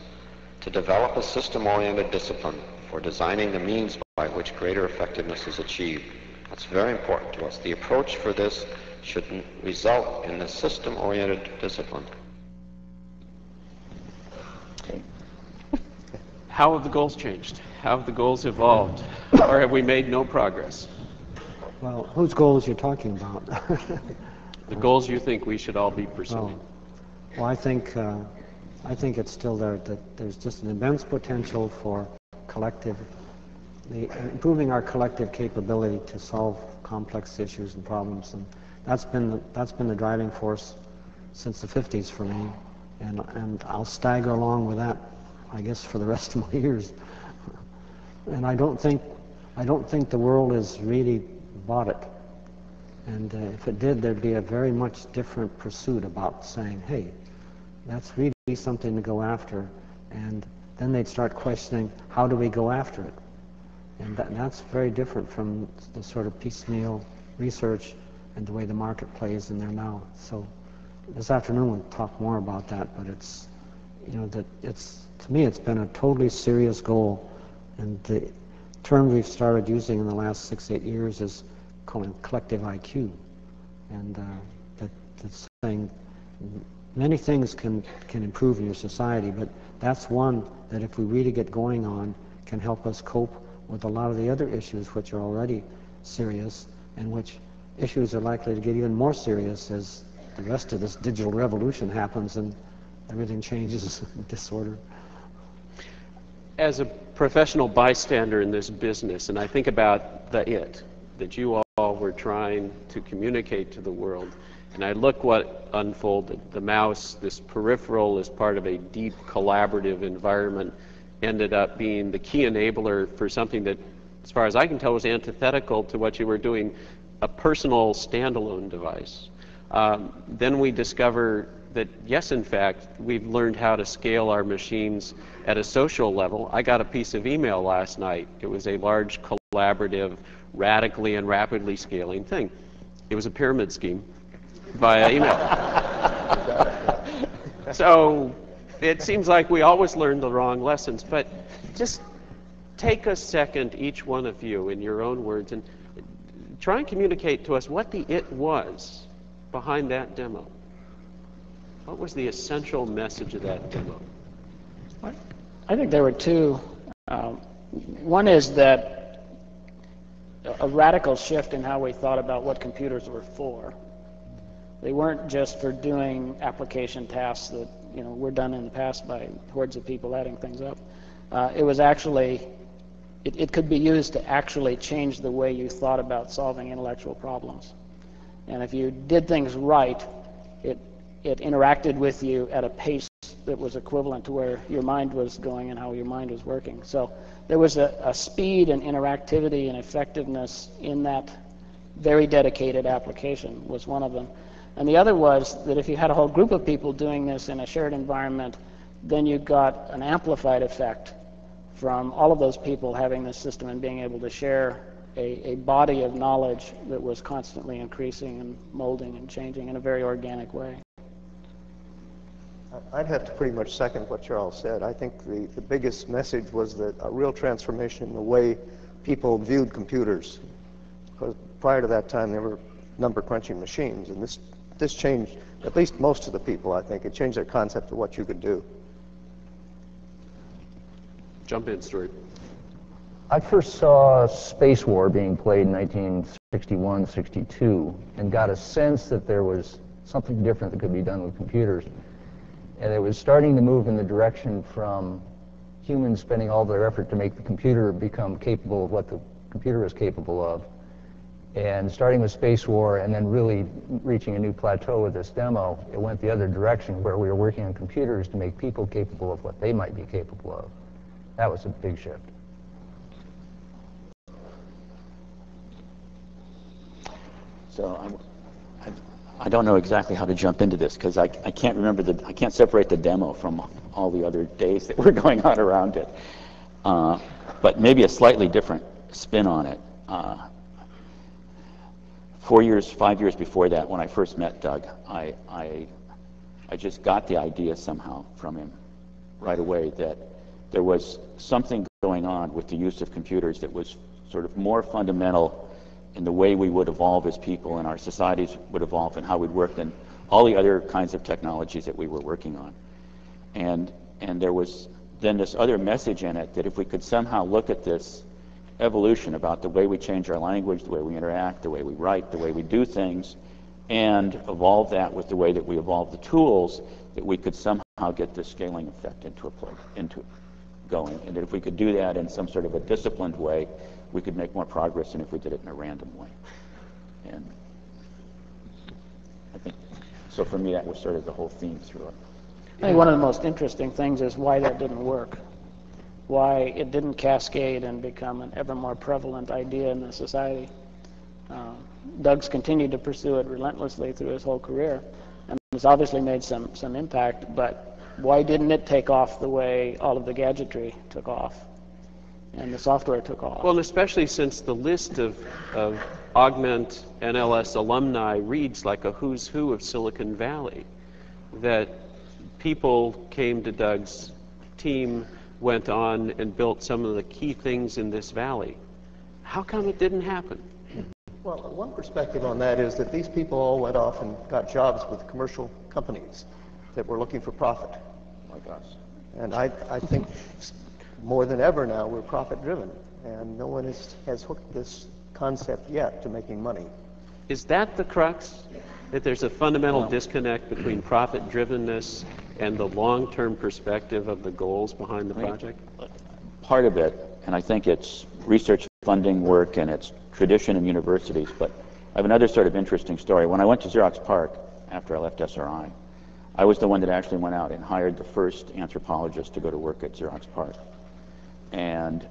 to develop a system-oriented discipline for designing the means by which greater effectiveness is achieved. That's very important to us. The approach for this should result in the system-oriented discipline. How have the goals changed? How have the goals evolved? Or have we made no progress? Well, whose goals you're talking about? The goals you think we should all be pursuing. Well, I think it's still there, that there's just an immense potential for improving our collective capability to solve complex issues and problems, and that's been the driving force since the 50s for me, and I'll stagger along with that, I guess, for the rest of my years. And I don't think the world has really bought it. And if it did, there'd be a very much different pursuit about saying, hey, that's really something to go after. And then they'd start questioning, how do we go after it? And that's very different from the sort of piecemeal research and the way the market plays in there now. So this afternoon we'll talk more about that, but it's, you know, that it's, to me, it's been a totally serious goal. And the term we've started using in the last 6-8 years is calling collective IQ. And that's saying many things can improve in your society, but that's one that if we really get going on can help us cope with a lot of the other issues which are already serious, and which issues are likely to get even more serious as the rest of this digital revolution happens and everything changes in disorder. As a professional bystander in this business, and I think about that you all were trying to communicate to the world, and I look what unfolded. The mouse, this peripheral, as part of a deep collaborative environment, ended up being the key enabler for something that, as far as I can tell, was antithetical to what you were doing, a personal standalone device. Then we discover that yes, in fact, we've learned how to scale our machines at a social level. I got a piece of email last night. It was a large, collaborative, radically and rapidly scaling thing. It was a pyramid scheme via email. So it seems like we always learn the wrong lessons, but just take a second, each one of you, in your own words, and try and communicate to us what the it was behind that demo. What was the essential message of that demo? I think there were two. One is that a radical shift in how we thought about what computers were for. They weren't just for doing application tasks that were done in the past by hordes of people adding things up. It was actually, it could be used to actually change the way you thought about solving intellectual problems. And if you did things right, it interacted with you at a pace that was equivalent to where your mind was going and how your mind was working. So there was a speed and interactivity and effectiveness in that very dedicated application was one of them. And the other was that if you had a whole group of people doing this in a shared environment, then you got an amplified effect from all of those people having this system and being able to share a body of knowledge that was constantly increasing and molding and changing in a very organic way. I'd have to pretty much second what Charles said. I think the biggest message was that a real transformation in the way people viewed computers. Because prior to that time, they were number crunching machines, and this changed at least most of the people, I think. It changed their concept of what you could do. Jump in, Stuart. I first saw Space War being played in 1961, 62, and got a sense that there was something different that could be done with computers. And it was starting to move in the direction from humans spending all their effort to make the computer become capable of what the computer is capable of. And starting with Space War and then really reaching a new plateau with this demo, it went the other direction where we were working on computers to make people capable of what they might be capable of. That was a big shift. So I don't know exactly how to jump into this because I can't remember I can't separate the demo from all the other days that were going on around it. But maybe a slightly different spin on it. 5 years before that, when I first met Doug, I just got the idea somehow from him right away that there was something going on with the use of computers that was sort of more fundamental in the way we would evolve as people and our societies would evolve and how we'd work than all the other kinds of technologies that we were working on. And there was then this other message in it that if we could somehow look at this evolution about the way we change our language, the way we interact, the way we write, the way we do things, and evolve that with the way that we evolve the tools, that we could somehow get this scaling effect into going. And that if we could do that in some sort of a disciplined way, we could make more progress than if we did it in a random way. And I think, so for me, that was sort of the whole theme through it. I think one of the most interesting things is why that didn't work. Why it didn't cascade and become an ever more prevalent idea in the society. Doug's continued to pursue it relentlessly through his whole career, and has obviously made some impact, but why didn't it take off the way all of the gadgetry took off and the software took off? Well, and especially since the list of Augment NLS alumni reads like a who's who of Silicon Valley, that people came to Doug's team, went on and built some of the key things in this valley. How come it didn't happen? Well, one perspective on that is that these people all went off and got jobs with commercial companies that were looking for profit. Like us. And I think more than ever now we're profit driven, and no one has hooked this concept yet to making money. Is that the crux? That there's a fundamental disconnect between profit drivenness and the long-term perspective of the goals behind the project? Part of it, and I think it's research funding work and it's tradition in universities, but I have another sort of interesting story. When I went to Xerox PARC after I left SRI, I was the one that actually went out and hired the first anthropologist to go to work at Xerox PARC. And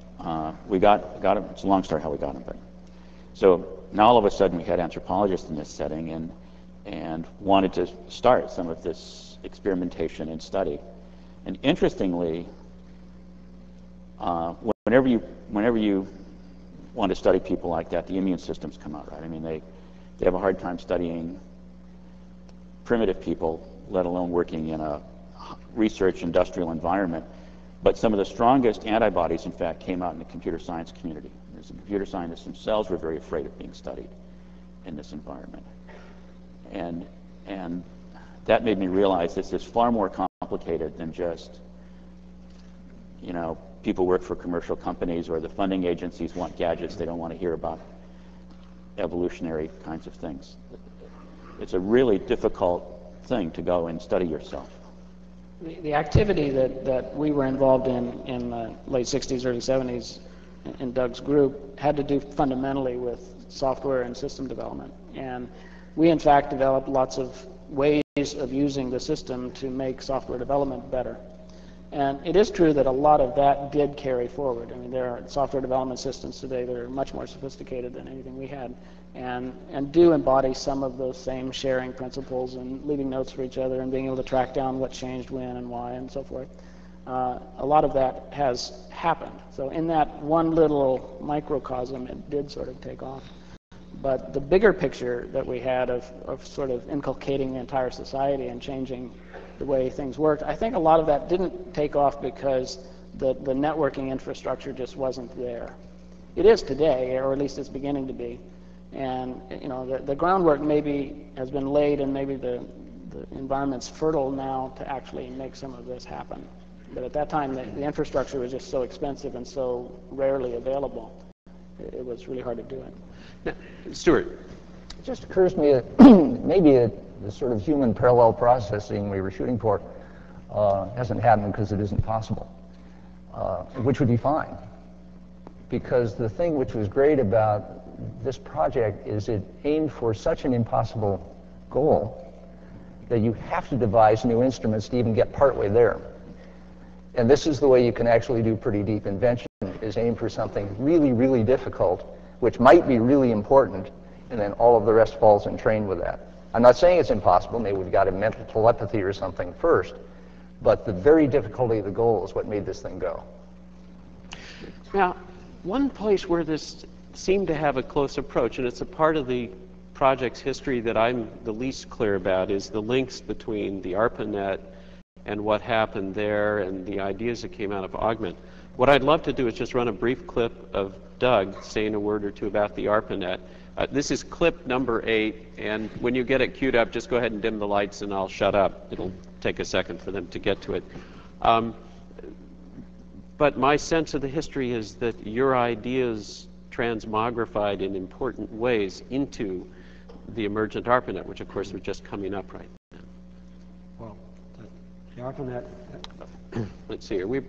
we got him, it's a long story how we got him, but so now all of a sudden we had anthropologists in this setting and wanted to start some of this experimentation and study. And interestingly, whenever you want to study people like that, the immune systems come out, right? I mean, they have a hard time studying primitive people, let alone working in a research industrial environment. But some of the strongest antibodies, in fact, came out in the computer science community. The computer scientists themselves were very afraid of being studied in this environment. And that made me realize this is far more complicated than just, you know, people work for commercial companies or the funding agencies want gadgets. They don't want to hear about evolutionary kinds of things. It's a really difficult thing to go and study yourself. The activity that we were involved in the late 60s, early 70s in Doug's group had to do fundamentally with software and system development. And we, in fact, developed lots of ways of using the system to make software development better. And it is true that a lot of that did carry forward. I mean, there are software development systems today that are much more sophisticated than anything we had, and do embody some of those same sharing principles and leaving notes for each other and being able to track down what changed when and why and so forth. A lot of that has happened. So in that one little microcosm, it did sort of take off. But the bigger picture that we had of sort of inculcating the entire society and changing the way things worked, I think a lot of that didn't take off because the networking infrastructure just wasn't there. It is today, or at least it's beginning to be. And you know, the groundwork maybe has been laid, and maybe the environment's fertile now to actually make some of this happen. But at that time, the infrastructure was just so expensive and so rarely available. It was really hard to do it. Now, Stuart. It just occurs to me that maybe the sort of human parallel processing we were shooting for hasn't happened because it isn't possible, which would be fine. Because the thing which was great about this project is it aimed for such an impossible goal that you have to devise new instruments to even get partway there. And this is the way you can actually do pretty deep invention, is aim for something really, really difficult, which might be really important, and then all of the rest falls in train with that. I'm not saying it's impossible. Maybe we've got a mental telepathy or something first, but the very difficulty of the goal is what made this thing go. Now, one place where this seemed to have a close approach, and it's a part of the project's history that I'm the least clear about, is the links between the ARPANET and what happened there and the ideas that came out of Augment. What I'd love to do is just run a brief clip of Doug saying a word or two about the ARPANET. This is clip number 8, and when you get it queued up, just go ahead and dim the lights and I'll shut up. It'll take a second for them to get to it. But my sense of the history is that your ideas transmogrified in important ways into the emergent ARPANET, which of course was just coming up right now. Well, the ARPANET... Let's see, are we...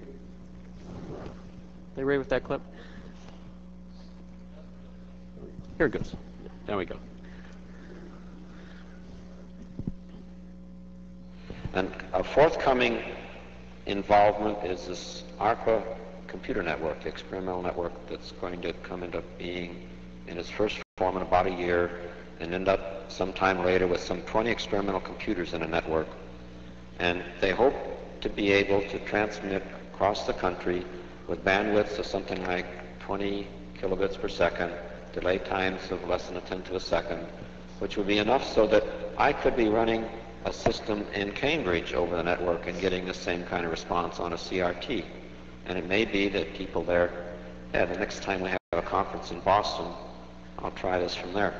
They ready with that clip? Here it goes. There we go. And a forthcoming involvement is this ARPA computer network, the experimental network that's going to come into being in its first form in about a year and end up sometime later with some 20 experimental computers in a network. And they hope to be able to transmit across the country with bandwidths of something like 20 kilobits per second, delay times of less than a tenth of a second, which would be enough so that I could be running a system in Cambridge over the network and getting the same kind of response on a CRT. And it may be that people there, the next time we have a conference in Boston, I'll try this from there.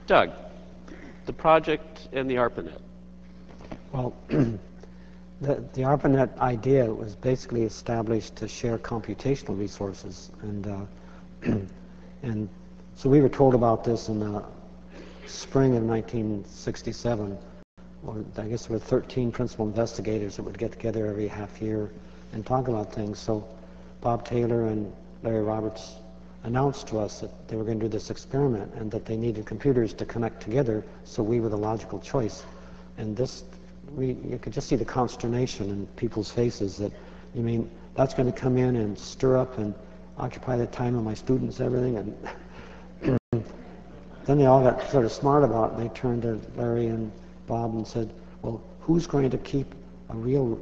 Doug, the project and the ARPANET. Well, the ARPANET idea was basically established to share computational resources, and so we were told about this in the spring of 1967. Or I guess there were 13 principal investigators that would get together every half year and talk about things. So Bob Taylor and Larry Roberts announced to us that they were going to do this experiment and that they needed computers to connect together, so we were the logical choice. And this, you could just see the consternation in people's faces that, you mean, that's going to come in and stir up and occupy the time of my students, everything? And then they all got sort of smart about it. They turned to Larry and Bob and said, well, who's going to keep a real,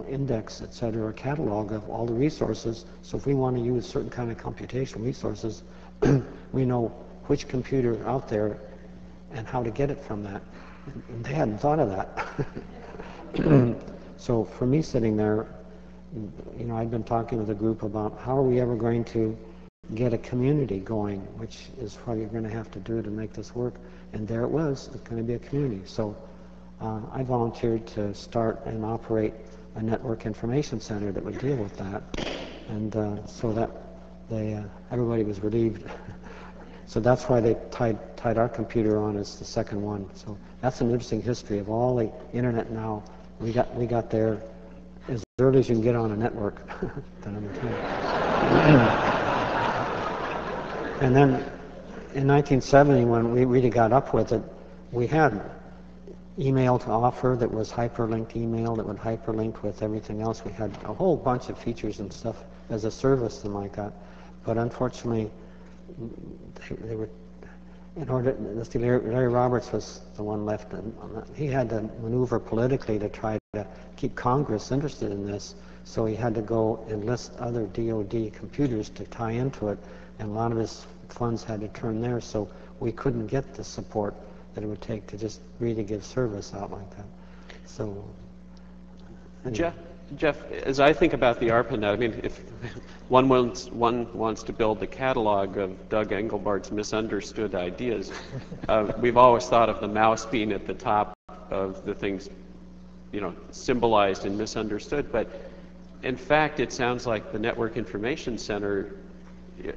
index, et cetera, a catalog of all the resources? So if we want to use certain kind of computational resources, we know which computer out there and how to get it from that. And they hadn't thought of that. So for me sitting there, I'd been talking with a group about how are we ever going to get a community going, which is what you're going to have to do to make this work. And there it was. It's going to be a community. So I volunteered to start and operate a network information center that would deal with that. And so that everybody was relieved. So that's why they tied our computer on as the second one. So that's an interesting history of all the internet now. We got there as early as you can get on a network. The number two. And then in 1970, when we really got up with it, we had email to offer that was hyperlinked email that would hyperlink with everything else. We had a whole bunch of features and stuff as a service and like that. But unfortunately, they were, in order, Larry Roberts was the one left, and he had to maneuver politically to try to keep Congress interested in this, so he had to go enlist other DoD computers to tie into it, and a lot of his funds had to turn there, so we couldn't get the support that it would take to just really give service out like that. So, anyway. Jeff, as I think about the ARPANET, I mean, if one wants to build the catalog of Doug Engelbart's misunderstood ideas, we've always thought of the mouse being at the top of the things, symbolized and misunderstood. But in fact, it sounds like the Network Information Center,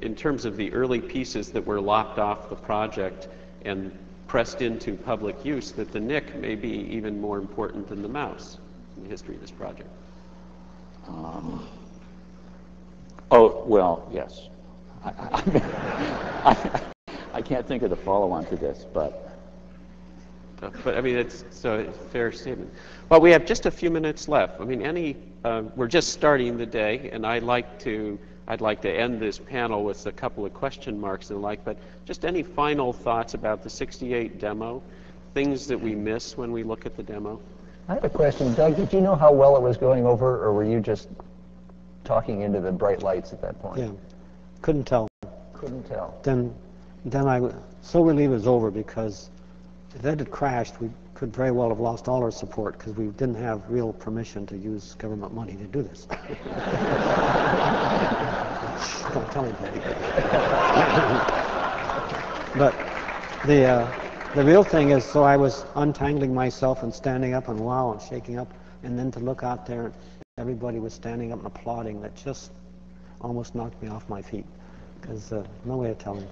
in terms of the early pieces that were lopped off the project and pressed into public use, that the NIC may be even more important than the mouse in the history of this project. Oh, well, yes. I can't think of the follow-on to this, but I mean, it's a fair statement. Well, we have just a few minutes left. I mean, we're just starting the day, and I'd like to end this panel with a couple of question marks and the like, but just any final thoughts about the 68 demo, things that we miss when we look at the demo? I have a question. Doug, did you know how well it was going over, or were you just talking into the bright lights at that point? Yeah, couldn't tell. Couldn't tell. Then I was so relieved it was over, because if that had crashed, we could very well have lost all our support, because we didn't have real permission to use government money to do this. Don't tell anybody. But the real thing is, so I was untangling myself and standing up and wow and shaking up, and then to look out there and everybody was standing up and applauding. That just almost knocked me off my feet, because no way of telling.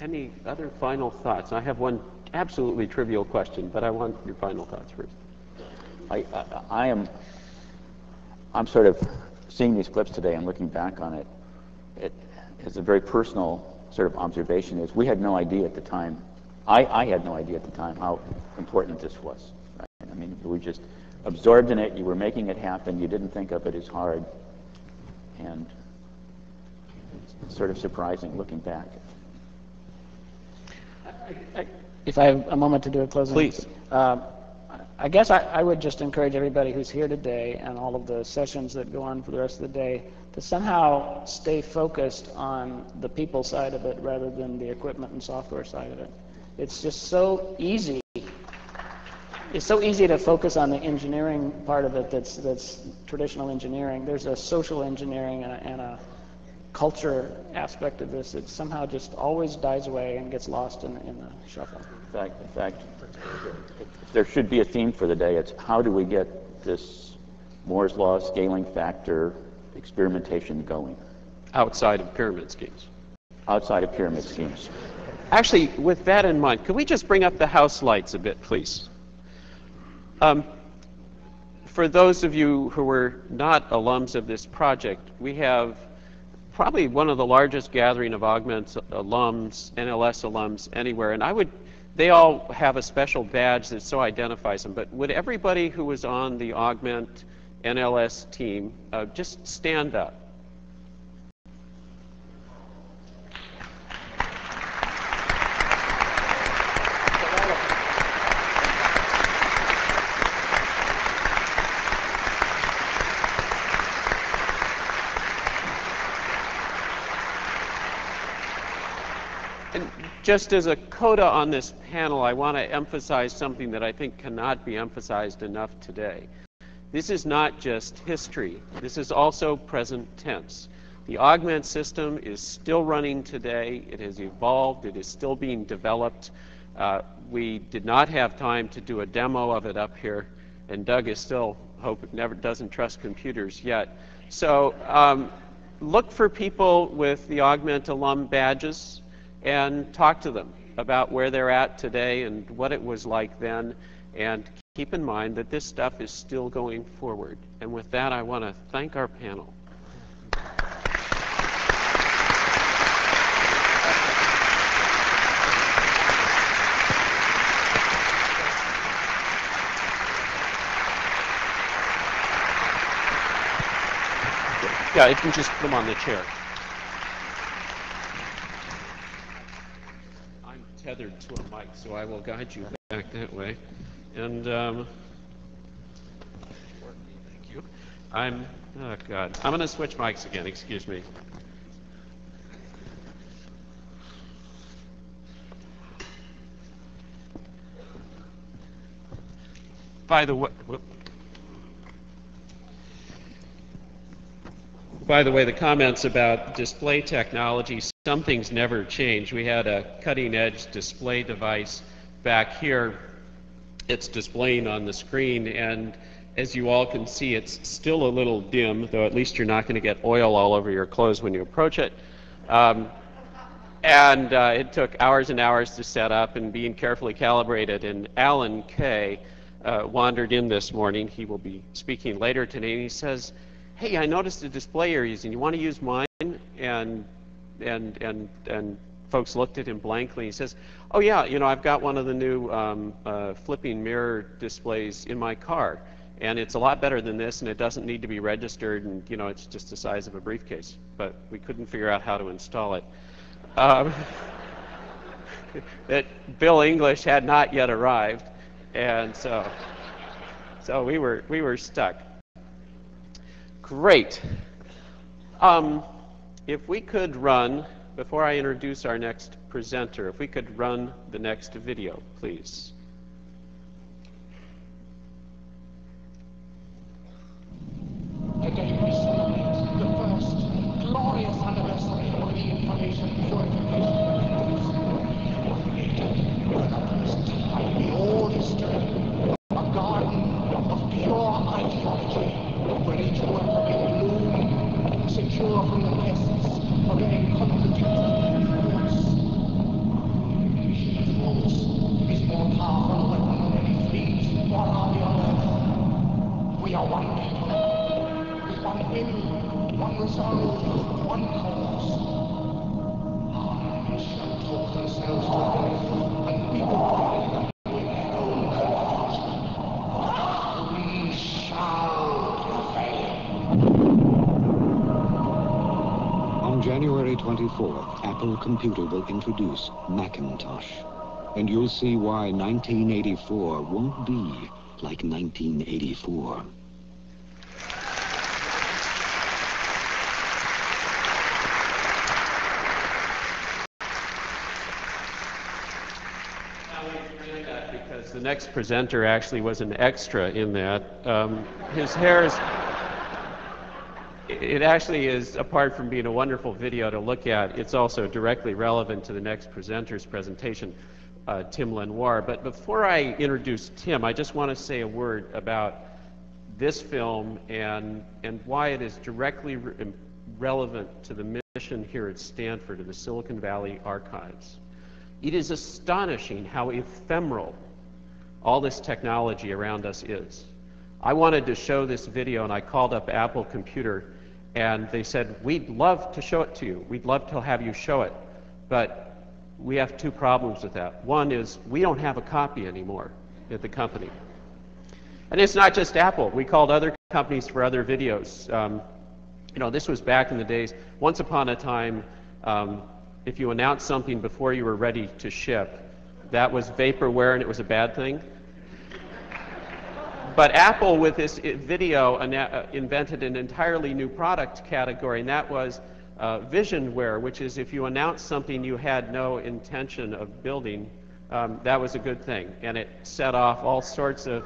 Any other final thoughts? I have one absolutely trivial question, but I want your final thoughts first. I'm sort of seeing these clips today and looking back on it. It is a very personal sort of observation. Is we had no idea at the time. I had no idea at the time how important this was. Right? I mean, we were just absorbed in it. You were making it happen. You didn't think of it as hard, and it's sort of surprising looking back. If I have a moment to do a closing. Please. I guess I would just encourage everybody who's here today and all of the sessions that go on for the rest of the day to somehow stay focused on the people side of it rather than the equipment and software side of it. It's just so easy. It's so easy to focus on the engineering part of it that's traditional engineering. There's a social engineering and a culture aspect of this that somehow just always dies away and gets lost in the shuffle. In fact, if there should be a theme for the day, it's how do we get this Moore's Law scaling factor experimentation going? Outside of pyramid schemes. Outside of pyramid schemes. Actually, with that in mind, could we just bring up the house lights a bit, please? For those of you who were not alums of this project, we have probably one of the largest gathering of Augment alums, NLS alums anywhere, and they all have a special badge that so identifies them, but would everybody who was on the Augment NLS team just stand up? just as a coda on this panel, I want to emphasize something that I think cannot be emphasized enough today. This is not just history. This is also present tense. The augment system is still running today. It has evolved. It is still being developed. We did not have time to do a demo of it up here, and Doug is still, doesn't trust computers yet. So look for people with the Augment alum badges and talk to them about where they're at today and what it was like then. And keep in mind that this stuff is still going forward. And with that, I want to thank our panel. Yeah, you can just put them on the chair. I'm tethered to a mic, so I will guide you back that way. And thank you. Oh God, I'm going to switch mics again. Excuse me. By the way, the comments about display technology, some things never change. We had a cutting-edge display device back here. It's displaying on the screen, and as you all can see, it's still a little dim, though at least you're not going to get oil all over your clothes when you approach it. It took hours and hours to set up and being carefully calibrated. And Alan Kay wandered in this morning. He will be speaking later today, and he says, "Hey, I noticed the display you're using. You want to use mine?" And folks looked at him blankly. He says, "Oh yeah, you know, I've got one of the new flipping mirror displays in my car, and it's a lot better than this, and it doesn't need to be registered, and you know, it's just the size of a briefcase." But we couldn't figure out how to install it. That Bill English had not yet arrived, and so we were stuck. Great. If we could run, before I introduce our next presenter, if we could run the next video, please. Today we celebrate the first glorious anniversary of the information purification for the first time in all history, a garden of pure ideology, where each work can bloom, secure from the pests of any contradictory force. Human force is more powerful weapon than any fleet or army on earth. We are one people, with one will, one resolve, one cause. Our enemies shall talk themselves to death, and we will find them with their own confusion. We shall prevail. On January 24th, Apple Computer will introduce Macintosh. And you'll see why 1984 won't be like 1984. Because the next presenter actually was an extra in that. His hair is... It actually is, apart from being a wonderful video to look at, it's also directly relevant to the next presenter's presentation, Tim Lenoir. But before I introduce Tim, I just want to say a word about this film and why it is directly relevant to the mission here at Stanford of the Silicon Valley Archives. It is astonishing how ephemeral all this technology around us is. I wanted to show this video, and I called up Apple Computer, and they said, "We'd love to show it to you. We'd love to have you show it, but we have two problems with that. One is we don't have a copy anymore at the company." And it's not just Apple. We called other companies for other videos. You know, this was back in the days. Once upon a time, if you announced something before you were ready to ship, that was vaporware, and it was a bad thing. But Apple, with this video, invented an entirely new product category, and that was visionware, which is if you announce something you had no intention of building, that was a good thing. And it set off all sorts of,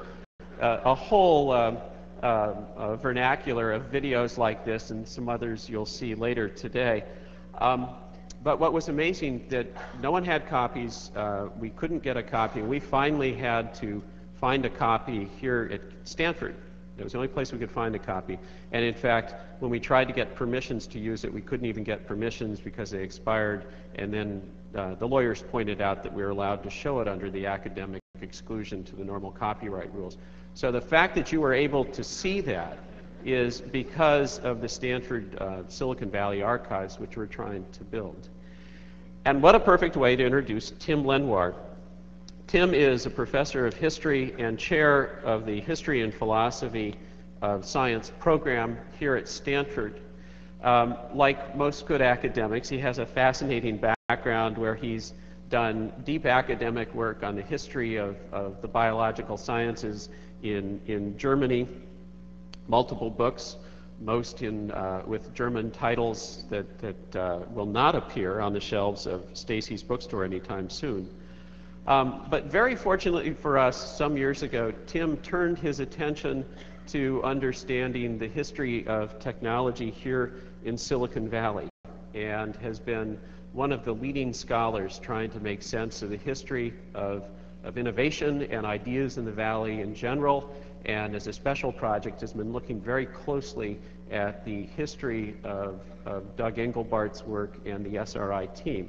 a whole vernacular of videos like this and some others you'll see later today. But what was amazing that no one had copies, we couldn't get a copy, and we finally had to find a copy here at Stanford. It was the only place we could find a copy. And in fact, when we tried to get permissions to use it, we couldn't even get permissions because they expired. And then the lawyers pointed out that we were allowed to show it under the academic exclusion to the normal copyright rules. So the fact that you were able to see that is because of the Stanford Silicon Valley archives, which we're trying to build. And what a perfect way to introduce Tim Lenoir. Tim is a professor of history and chair of the History and Philosophy of Science program here at Stanford. Like most good academics, he has a fascinating background where he's done deep academic work on the history of the biological sciences in Germany, multiple books, most with German titles that will not appear on the shelves of Stacy's bookstore anytime soon. But very fortunately for us, some years ago, Tim turned his attention to understanding the history of technology here in Silicon Valley and has been one of the leading scholars trying to make sense of the history of innovation and ideas in the Valley in general, and as a special project has been looking very closely at the history of Doug Engelbart's work and the SRI team.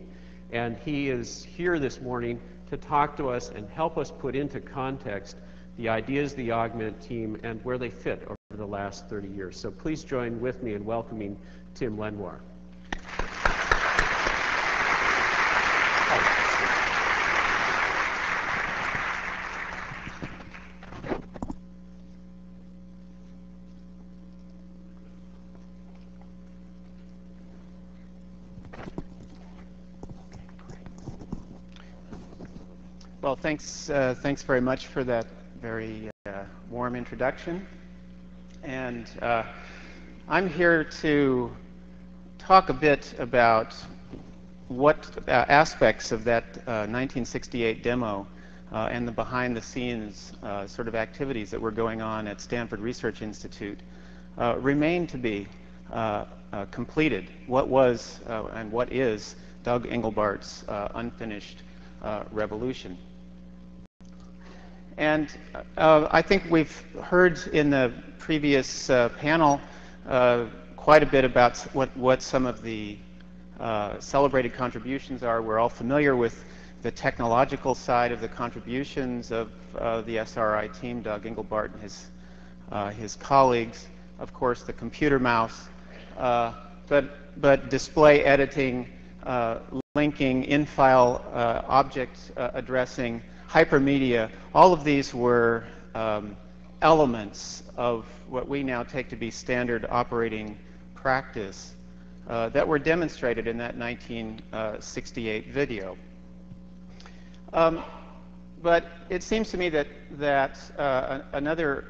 And he is here this morning to talk to us and help us put into context the ideas of the Augment team and where they fit over the last 30 years. So please join with me in welcoming Tim Lenoir. Well, thanks very much for that very warm introduction. And I'm here to talk a bit about what aspects of that 1968 demo and the behind-the-scenes sort of activities that were going on at Stanford Research Institute remain to be completed. What was and what is Doug Engelbart's unfinished revolution? And I think we've heard in the previous panel quite a bit about what some of the celebrated contributions are. We're all familiar with the technological side of the contributions of the SRI team, Doug Engelbart and his colleagues. Of course, the computer mouse, but display editing, linking, in-file object addressing, hypermedia, all of these were elements of what we now take to be standard operating practice that were demonstrated in that 1968 video. But it seems to me that another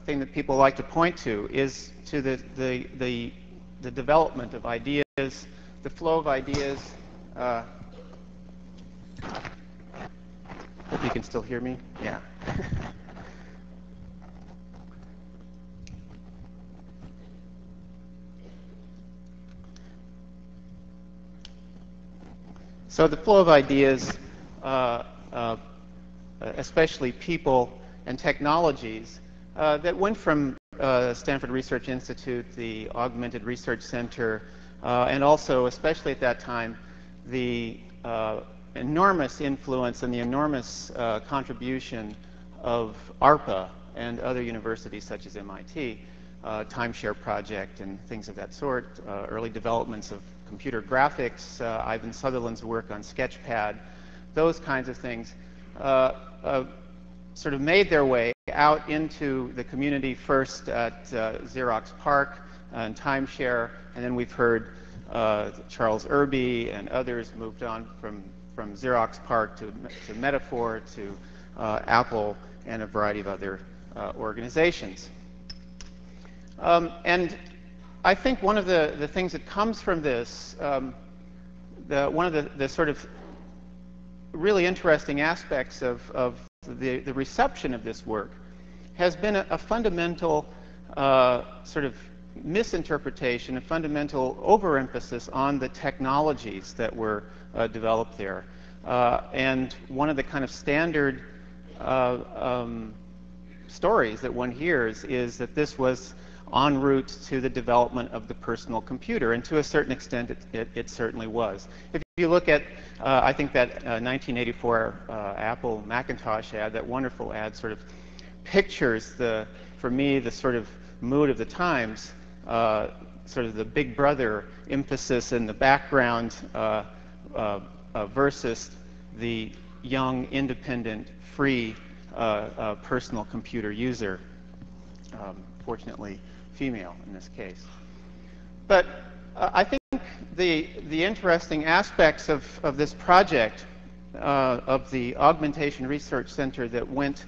thing that people like to point to is to the development of ideas, the flow of ideas. Hope you can still hear me. Yeah. So the flow of ideas, especially people and technologies, that went from Stanford Research Institute, the Augmented Research Center, and also, especially at that time, the enormous influence and the enormous contribution of ARPA and other universities such as MIT, timeshare project and things of that sort, early developments of computer graphics, Ivan Sutherland's work on Sketchpad, those kinds of things sort of made their way out into the community, first at Xerox PARC and timeshare, and then we've heard Charles Irby and others moved on from Xerox PARC to Metaphor to Apple and a variety of other organizations. And I think one of the things that comes from this, one of the sort of really interesting aspects of the reception of this work has been a fundamental sort of misinterpretation, a fundamental overemphasis on the technologies that were developed there. And one of the kind of standard stories that one hears is that this was en route to the development of the personal computer, and to a certain extent it certainly was. If you look at, I think that 1984 Apple Macintosh ad, that wonderful ad, sort of pictures for me, the sort of mood of the times, sort of the Big Brother emphasis in the background versus the young, independent, free personal computer user, fortunately female in this case. But I think the interesting aspects of this project, of the Augmentation Research Center that went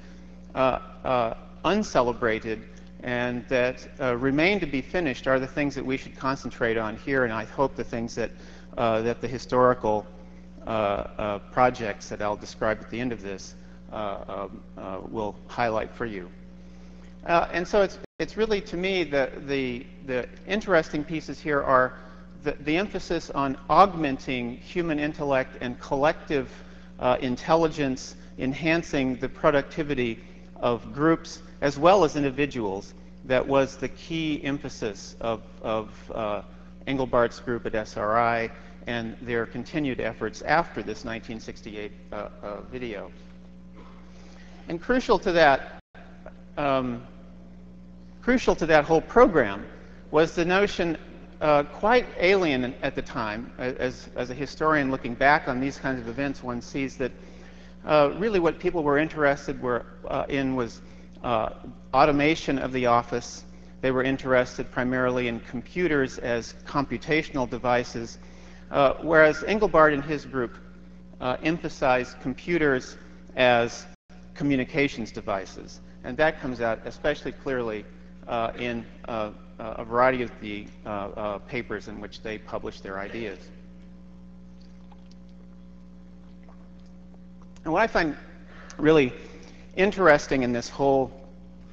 uncelebrated and that remain to be finished, are the things that we should concentrate on here, and I hope the things that the historical projects that I'll describe at the end of this will highlight for you. And so it's really, to me, the interesting pieces here are the emphasis on augmenting human intellect and collective intelligence, enhancing the productivity of groups as well as individuals. That was the key emphasis of Engelbart's group at SRI and their continued efforts after this 1968 video. And crucial to that whole program was the notion, quite alien at the time, as a historian looking back on these kinds of events, one sees that really what people were interested in was automation of the office. They were interested primarily in computers as computational devices, whereas Engelbart and his group emphasized computers as communications devices. And that comes out especially clearly in a variety of the papers in which they published their ideas. And what I find really interesting in this whole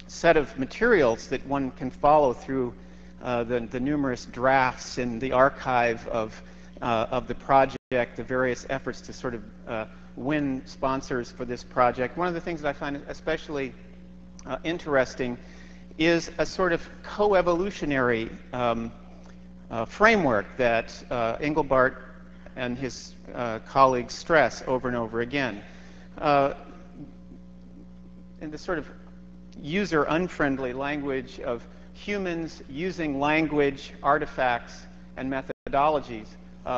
set of materials that one can follow through the numerous drafts in the archive of the project, the various efforts to sort of win sponsors for this project. One of the things that I find especially interesting is a sort of co-evolutionary framework that Engelbart and his colleagues stress over and over again. In the sort of user-unfriendly language of humans using language, artifacts, and methodologies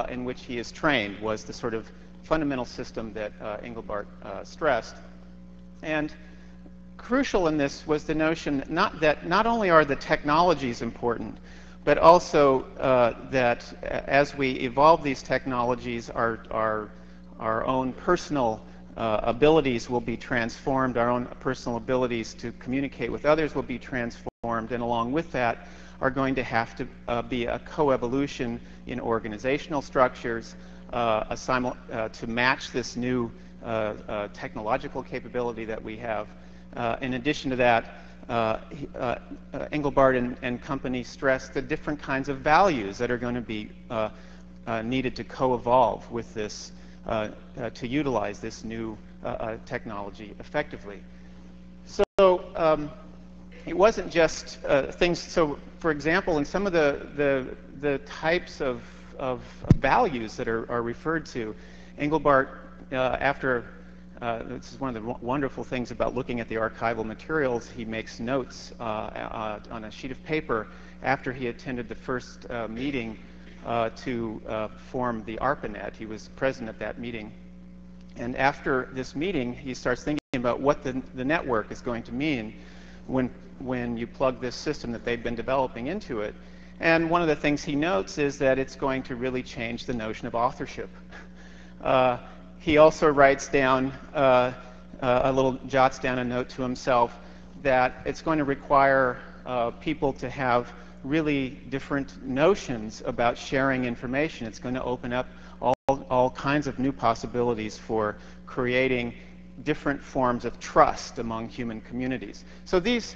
in which he is trained was the sort of fundamental system that Engelbart stressed. And crucial in this was the notion that not only are the technologies important, but also that as we evolve these technologies, our own personal abilities will be transformed, our own personal abilities to communicate with others will be transformed, and along with that are going to have to be a coevolution in organizational structures to match this new technological capability that we have. In addition to that, Engelbart and company stress the different kinds of values that are going to be needed to co-evolve with this, to utilize this new technology effectively. So it wasn't just things. So, for example, in some of the types of values that are referred to, Engelbart, after this is one of the wonderful things about looking at the archival materials, he makes notes on a sheet of paper after he attended the first meeting to form the ARPANET. He was present at that meeting. And after this meeting, he starts thinking about what the network is going to mean when you plug this system that they've been developing into it. And one of the things he notes is that it's going to really change the notion of authorship. He also writes down, jots down a note to himself that it's going to require people to have really different notions about sharing information. It's going to open up all kinds of new possibilities for creating different forms of trust among human communities. So these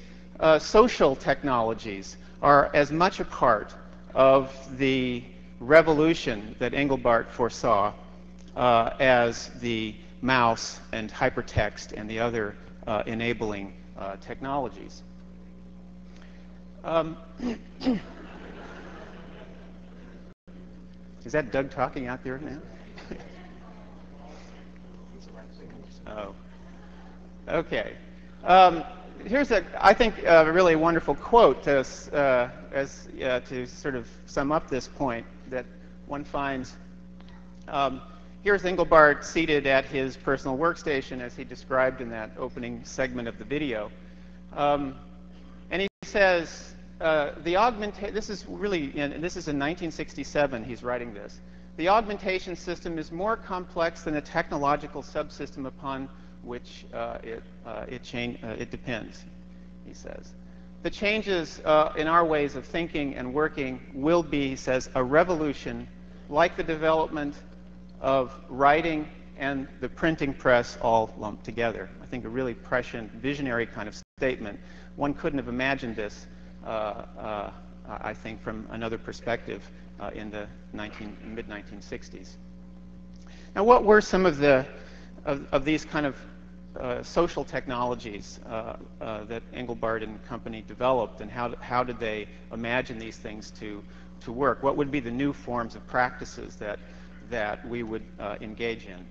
social technologies are as much a part of the revolution that Engelbart foresaw as the mouse and hypertext and the other enabling technologies. Is that Doug talking out there now? Oh, okay. Here's I think, a really wonderful quote to sort of sum up this point that one finds. Here's Engelbart seated at his personal workstation, as he described in that opening segment of the video, and he says, this is really, this is in 1967. He's writing this. The augmentation system is more complex than a technological subsystem upon which it depends, he says. The changes in our ways of thinking and working will be, he says, a revolution like the development of writing and the printing press all lumped together. I think a really prescient, visionary kind of statement. One couldn't have imagined this, I think, from another perspective in the mid-1960s. Now, what were some of these kind of social technologies that Engelbart and company developed, and how did they imagine these things to work? What would be the new forms of practices that we would engage in?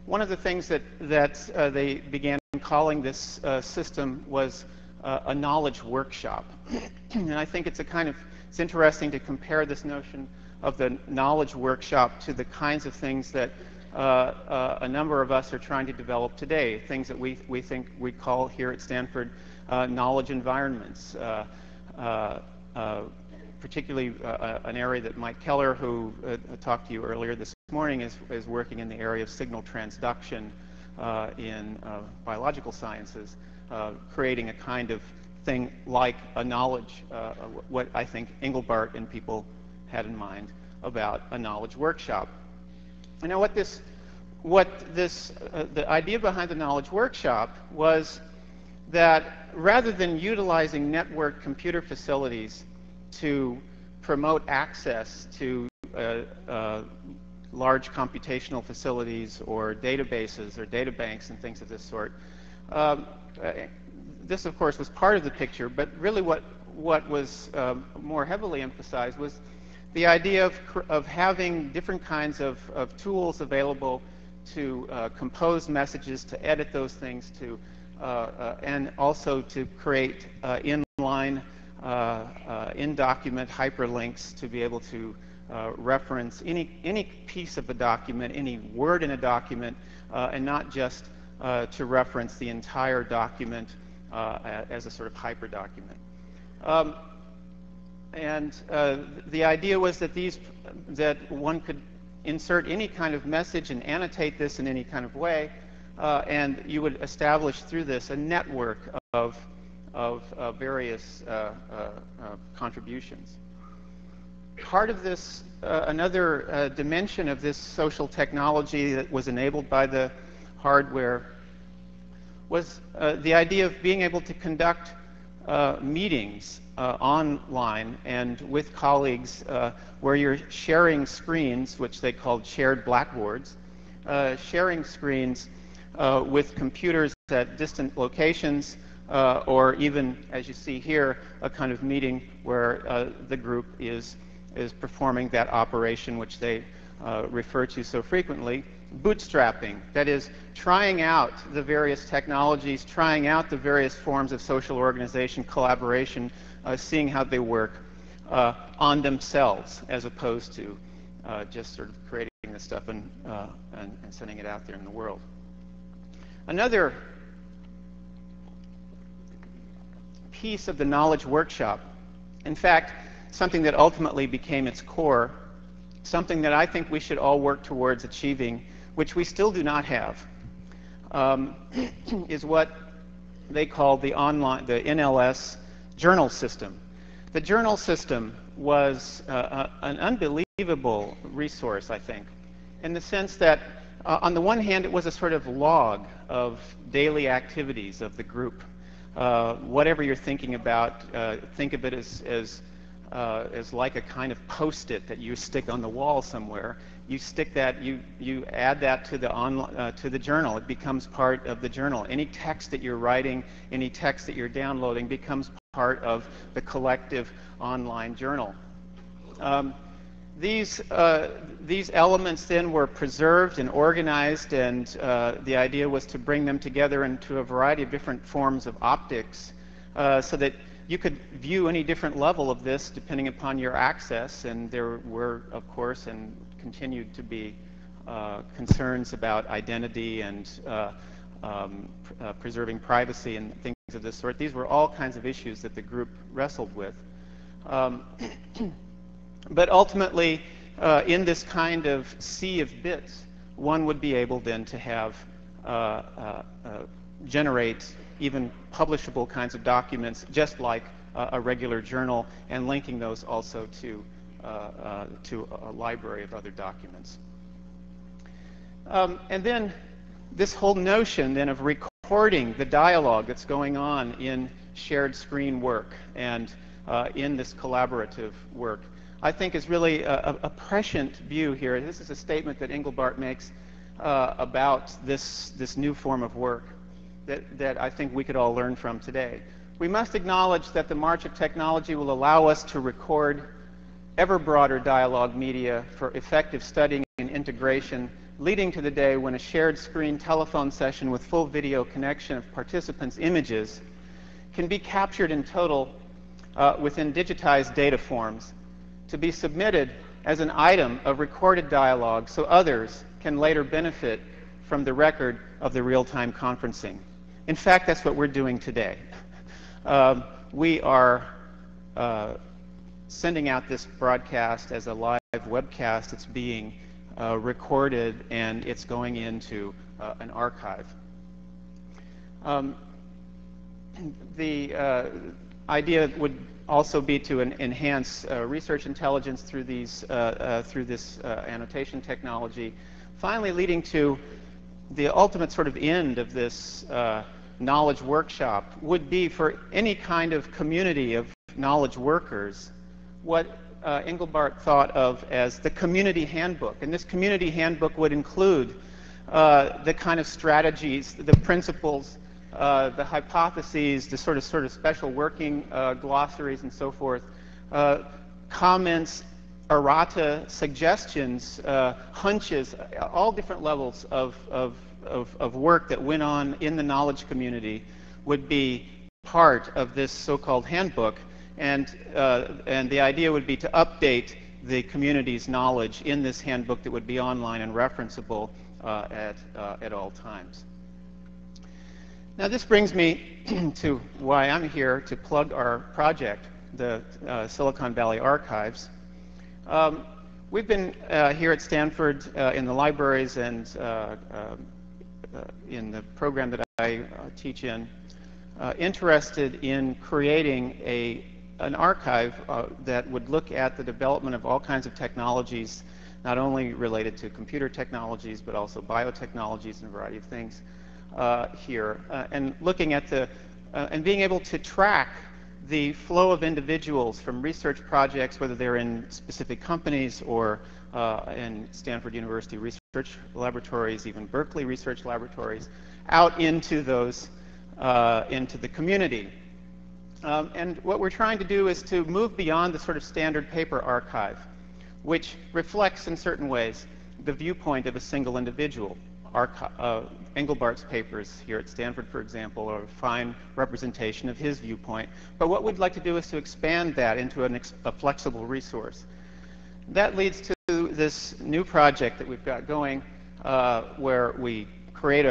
One of the things that they began calling this system was a knowledge workshop. And I think it's interesting to compare this notion of the knowledge workshop to the kinds of things that a number of us are trying to develop today, things that we think we call here at Stanford knowledge environments. Particularly an area that Mike Keller, who talked to you earlier this morning, is working in the area of signal transduction in biological sciences, creating a kind of thing like a knowledge, what I think Engelbart and people had in mind about a knowledge workshop. And now the idea behind the knowledge workshop was that rather than utilizing network computer facilities to promote access to large computational facilities or databases or databanks and things of this sort. This, of course, was part of the picture, but really what was more heavily emphasized was the idea of having different kinds of tools available to compose messages, to edit those things, and also to create inline in-document hyperlinks to be able to reference any piece of a document, any word in a document, and not just to reference the entire document as a sort of hyperdocument. And the idea was that one could insert any kind of message and annotate this in any kind of way, and you would establish through this a network of various contributions. Part of this, another dimension of this social technology that was enabled by the hardware was the idea of being able to conduct meetings online and with colleagues where you're sharing screens, which they called shared blackboards, sharing screens with computers at distant locations, or even, as you see here, a kind of meeting where the group is performing that operation which they refer to so frequently, bootstrapping. That is, trying out the various technologies, trying out the various forms of social organization, collaboration, seeing how they work on themselves, as opposed to just sort of creating this stuff and sending it out there in the world. Another piece of the knowledge workshop, in fact, something that ultimately became its core, something that I think we should all work towards achieving, which we still do not have, is what they call the NLS journal system. The journal system was an unbelievable resource, I think, in the sense that on the one hand, it was a sort of log of daily activities of the group. Whatever you're thinking about, think of it as like a kind of post-it that you stick on the wall somewhere. You stick that, you add that to the journal. It becomes part of the journal. Any text that you're writing, any text that you're downloading becomes part of the collective online journal. These elements then were preserved and organized, and the idea was to bring them together into a variety of different forms of optics so that you could view any different level of this depending upon your access. And there were, of course, and continued to be concerns about identity and preserving privacy and things of this sort. These were all kinds of issues that the group wrestled with. But ultimately, in this kind of sea of bits, one would be able then to have generate even publishable kinds of documents, just like a regular journal, and linking those also to a library of other documents. And then this whole notion then of recording the dialogue that's going on in shared screen work and in this collaborative work, I think is really a prescient view here. This is a statement that Engelbart makes about this new form of work that I think we could all learn from today. We must acknowledge that the march of technology will allow us to record ever broader dialogue media for effective studying and integration, leading to the day when a shared screen telephone session with full video connection of participants' images can be captured in total within digitized data forms, to be submitted as an item of recorded dialogue so others can later benefit from the record of the real-time conferencing. In fact, that's what we're doing today. We are sending out this broadcast as a live webcast. It's being recorded, and it's going into an archive. The idea would also be to enhance research intelligence through this annotation technology, finally leading to the ultimate sort of end of this knowledge workshop would be for any kind of community of knowledge workers what Engelbart thought of as the community handbook. And this community handbook would include the kind of strategies, the principles, the hypotheses, the sort of special working glossaries and so forth, comments, errata, suggestions, hunches, all different levels of work that went on in the knowledge community would be part of this so-called handbook. And the idea would be to update the community's knowledge in this handbook that would be online and referenceable at all times. Now this brings me to why I'm here to plug our project, the Silicon Valley Archives. We've been here at Stanford in the libraries and in the program that I teach in, interested in creating an archive that would look at the development of all kinds of technologies, not only related to computer technologies, but also biotechnologies and a variety of things here, and looking at and being able to track the flow of individuals from research projects, whether they're in specific companies or in Stanford University research laboratories, even Berkeley research laboratories, out into into the community. And what we're trying to do is to move beyond the sort of standard paper archive, which reflects in certain ways the viewpoint of a single individual. Engelbart's papers here at Stanford, for example, are a fine representation of his viewpoint. But what we'd like to do is to expand that into a flexible resource. That leads to this new project that we've got going, where we create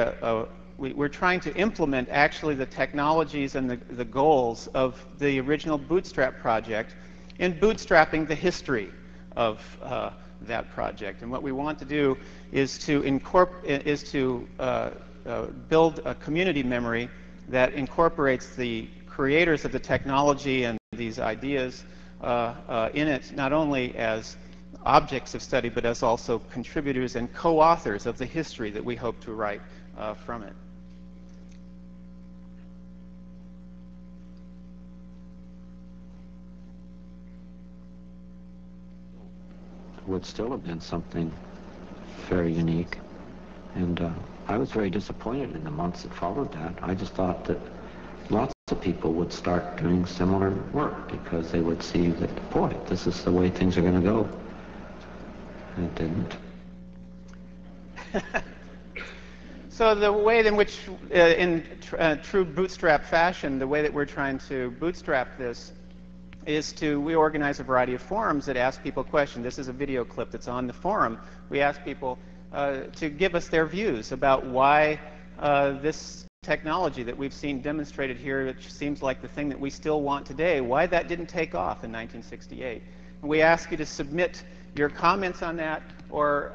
we're trying to implement actually the technologies and the goals of the original Bootstrap project in bootstrapping the history of that project. And what we want to do is to build a community memory that incorporates the creators of the technology and these ideas in it, not only as objects of study, but as also contributors and co-authors of the history that we hope to write from it. Would still have been something very unique, and I was very disappointed in the months that followed that. I just thought that lots of people would start doing similar work because they would see that, boy, this is the way things are going to go. And it didn't. So the way in which, in true bootstrap fashion, the way that we're trying to bootstrap this is we organize a variety of forums that ask people questions. This is a video clip that's on the forum. We ask people to give us their views about why this technology that we've seen demonstrated here, which seems like the thing that we still want today, why that didn't take off in 1968. And we ask you to submit your comments on that, or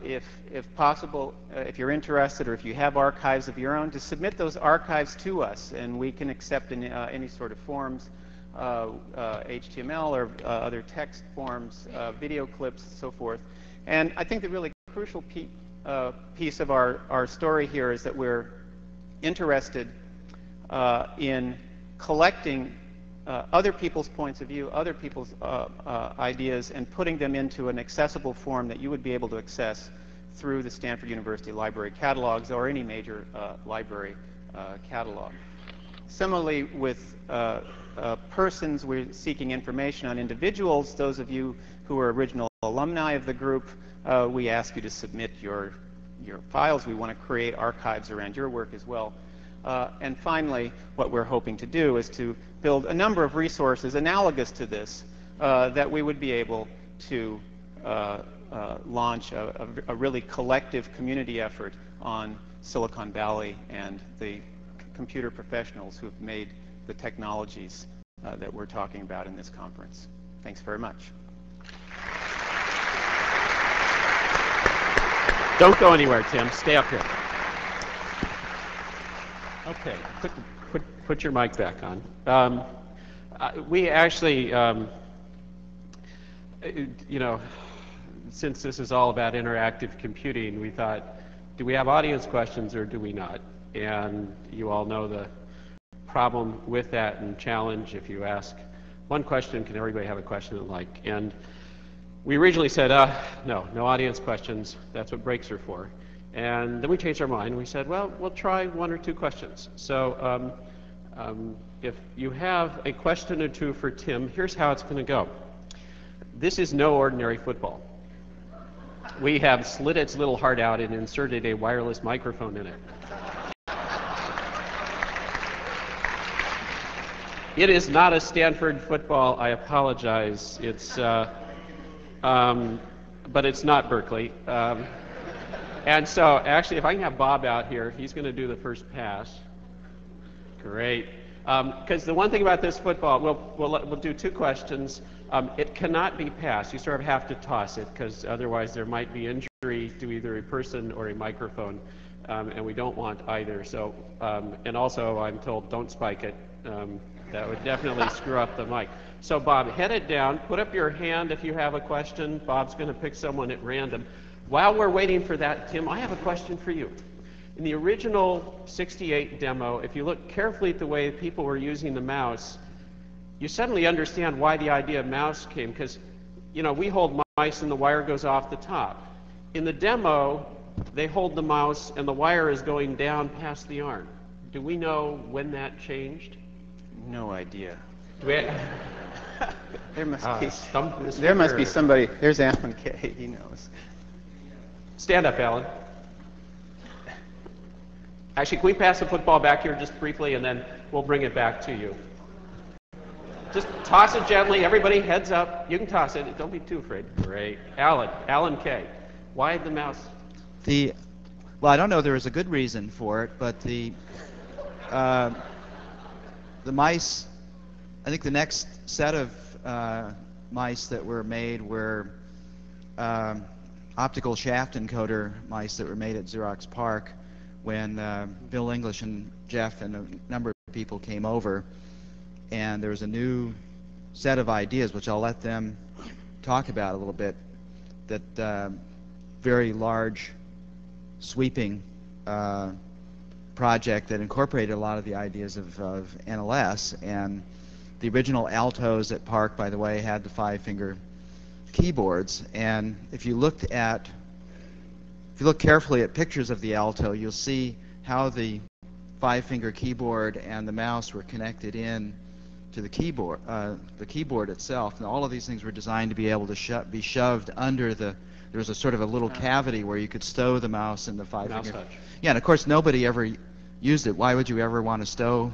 if possible, if you're interested or if you have archives of your own, to submit those archives to us, and we can accept any sort of forms, HTML or other text forms, video clips, so forth. And I think the really crucial piece of our story here is that we're interested in collecting other people's points of view, other people's ideas, and putting them into an accessible form that you would be able to access through the Stanford University Library catalogs or any major library catalog. Similarly, with persons, we're seeking information on individuals. Those of you who are original alumni of the group, we ask you to submit your files. We want to create archives around your work as well. And finally, what we're hoping to do is to build a number of resources analogous to this that we would be able to launch a really collective community effort on Silicon Valley and the computer professionals who have made the technologies that we're talking about in this conference. Thanks very much. Don't go anywhere, Tim. Stay up here. Okay, put your mic back on. We actually, you know, since this is all about interactive computing, we thought, do we have audience questions or do we not? And you all know the problem with that and challenge. If you ask one question, can everybody have a question alike? And we originally said, no audience questions. That's what breaks are for. And then we changed our mind. We said, well, we'll try one or two questions. So if you have a question or two for Tim, here's how it's going to go. This is no ordinary football. We have slit its little heart out and inserted a wireless microphone in it. It is not a Stanford football. I apologize. It's, but it's not Berkeley. And so, actually, if I can have Bob out here, he's going to do the first pass. Great. Because the one thing about this football, we'll do two questions. It cannot be passed. You sort of have to toss it, because otherwise there might be injury to either a person or a microphone, and we don't want either. So, and also, I'm told, don't spike it. That would definitely screw up the mic. So, Bob, head it down. Put up your hand if you have a question. Bob's going to pick someone at random. While we're waiting for that, Tim, I have a question for you. In the original 68 demo, if you look carefully at the way people were using the mouse, you suddenly understand why the idea of mouse came, because, you know, we hold mice and the wire goes off the top. In the demo, they hold the mouse and the wire is going down past the arm. Do we know when that changed? No idea. Do we there must be somebody. There's Alan Kay. He knows. Stand up, Alan. Actually, can we pass the football back here just briefly, and then we'll bring it back to you. Just toss it gently. Everybody, heads up. You can toss it. Don't be too afraid. Great. Alan Kay. Why the mouse? Well, I don't know. There is a good reason for it, but the mice, I think the next set of mice that were made were optical shaft encoder mice that were made at Xerox PARC when Bill English and Jeff and a number of people came over, and there was a new set of ideas, which I'll let them talk about a little bit, that very large, sweeping project that incorporated a lot of the ideas of NLS. And the original Altos at Park, by the way, had the 5-finger keyboards. And if you look carefully at pictures of the Alto, you'll see how the 5-finger keyboard and the mouse were connected in to the keyboard itself. And all of these things were designed to be able to be shoved under there was a sort of a little cavity where you could stow the mouse and the 5-finger. touch. Yeah, and of course nobody ever used it. Why would you ever want to stow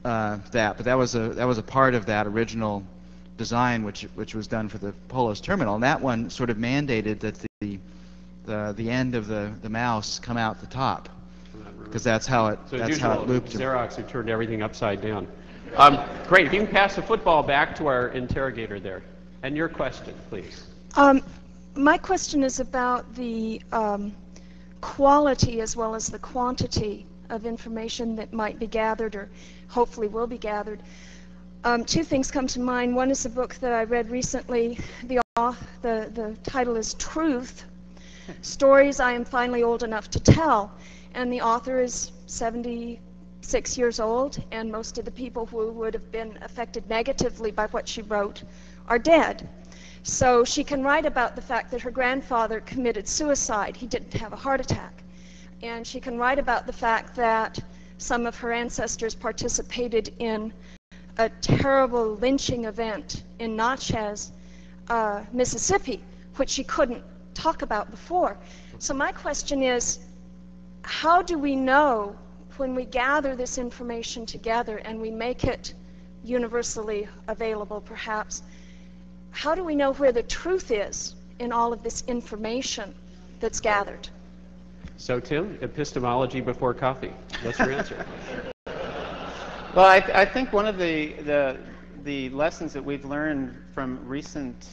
that? But that was a part of that original design, which was done for the Polos terminal, and that one sort of mandated that the end of the mouse come out the top, because that's how it looped. Xerox who turned everything upside down. Great. If you can pass the football back to our interrogator there, and your question, please. My question is about the quality as well as the quantity of information that might be gathered or hopefully will be gathered. Two things come to mind. One is a book that I read recently. The title is Truth, Stories I Am Finally Old Enough to Tell. And the author is 76 years old, and most of the people who would have been affected negatively by what she wrote are dead. So she can write about the fact that her grandfather committed suicide. He didn't have a heart attack. And she can write about the fact that some of her ancestors participated in a terrible lynching event in Natchez, Mississippi, which she couldn't talk about before. So my question is, how do we know when we gather this information together and we make it universally available, perhaps, how do we know where the truth is in all of this information that's gathered? So, Tim, epistemology before coffee. What's your answer? Well, I think one of the lessons that we've learned from recent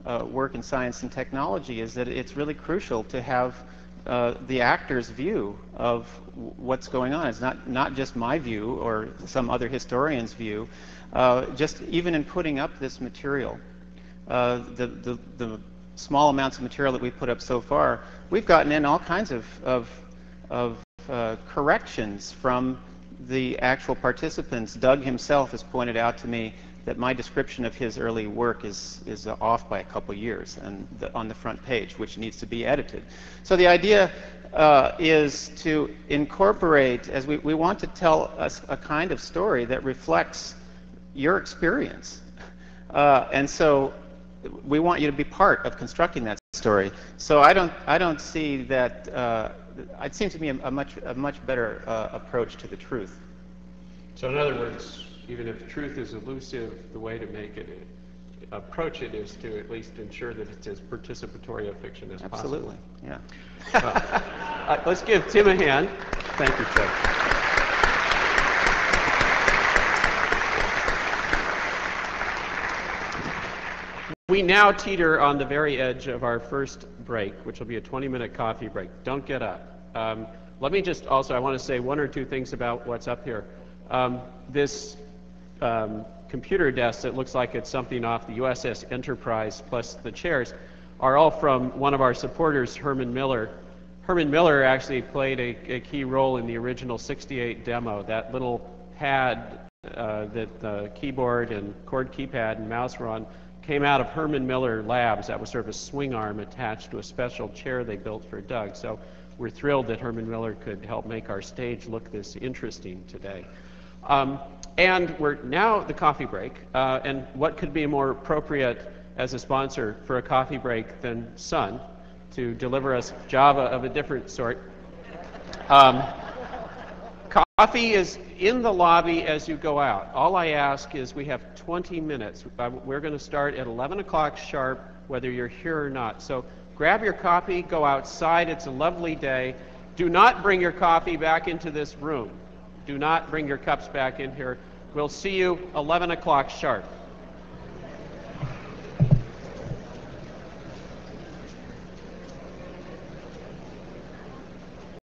work in science and technology is that it's really crucial to have the actor's view of what's going on. It's not just my view or some other historian's view. Just even in putting up this material, the small amounts of material that we've put up so far, we've gotten in all kinds of corrections from the actual participants. Doug himself has pointed out to me that my description of his early work is off by a couple years and on the front page, which needs to be edited. So the idea is to incorporate, as we want to tell a kind of story that reflects your experience. And so we want you to be part of constructing that story. So I don't see that. It seems to me a much better approach to the truth. So in other words, even if truth is elusive, the way to approach it is to at least ensure that it's as participatory a fiction as possible. Absolutely, yeah. Let's give Tim a hand. Thank you, Chuck. We now teeter on the very edge of our first break, which will be a 20-minute coffee break. Don't get up. Let me just also, I want to say one or two things about what's up here. This computer desk that looks like it's something off the USS Enterprise, plus the chairs, are all from one of our supporters, Herman Miller. Herman Miller actually played a key role in the original 68 demo. That little pad that the keyboard and chord keypad and mouse were on came out of Herman Miller Labs. That was sort of a swing arm attached to a special chair they built for Doug. So we're thrilled that Herman Miller could help make our stage look this interesting today. And we're now at the coffee break. And what could be more appropriate as a sponsor for a coffee break than Sun to deliver us Java of a different sort. Coffee is in the lobby as you go out. All I ask is we have 20 minutes. We're going to start at 11 o'clock sharp, whether you're here or not. So grab your coffee, go outside. It's a lovely day. Do not bring your coffee back into this room. Do not bring your cups back in here. We'll see you 11 o'clock sharp.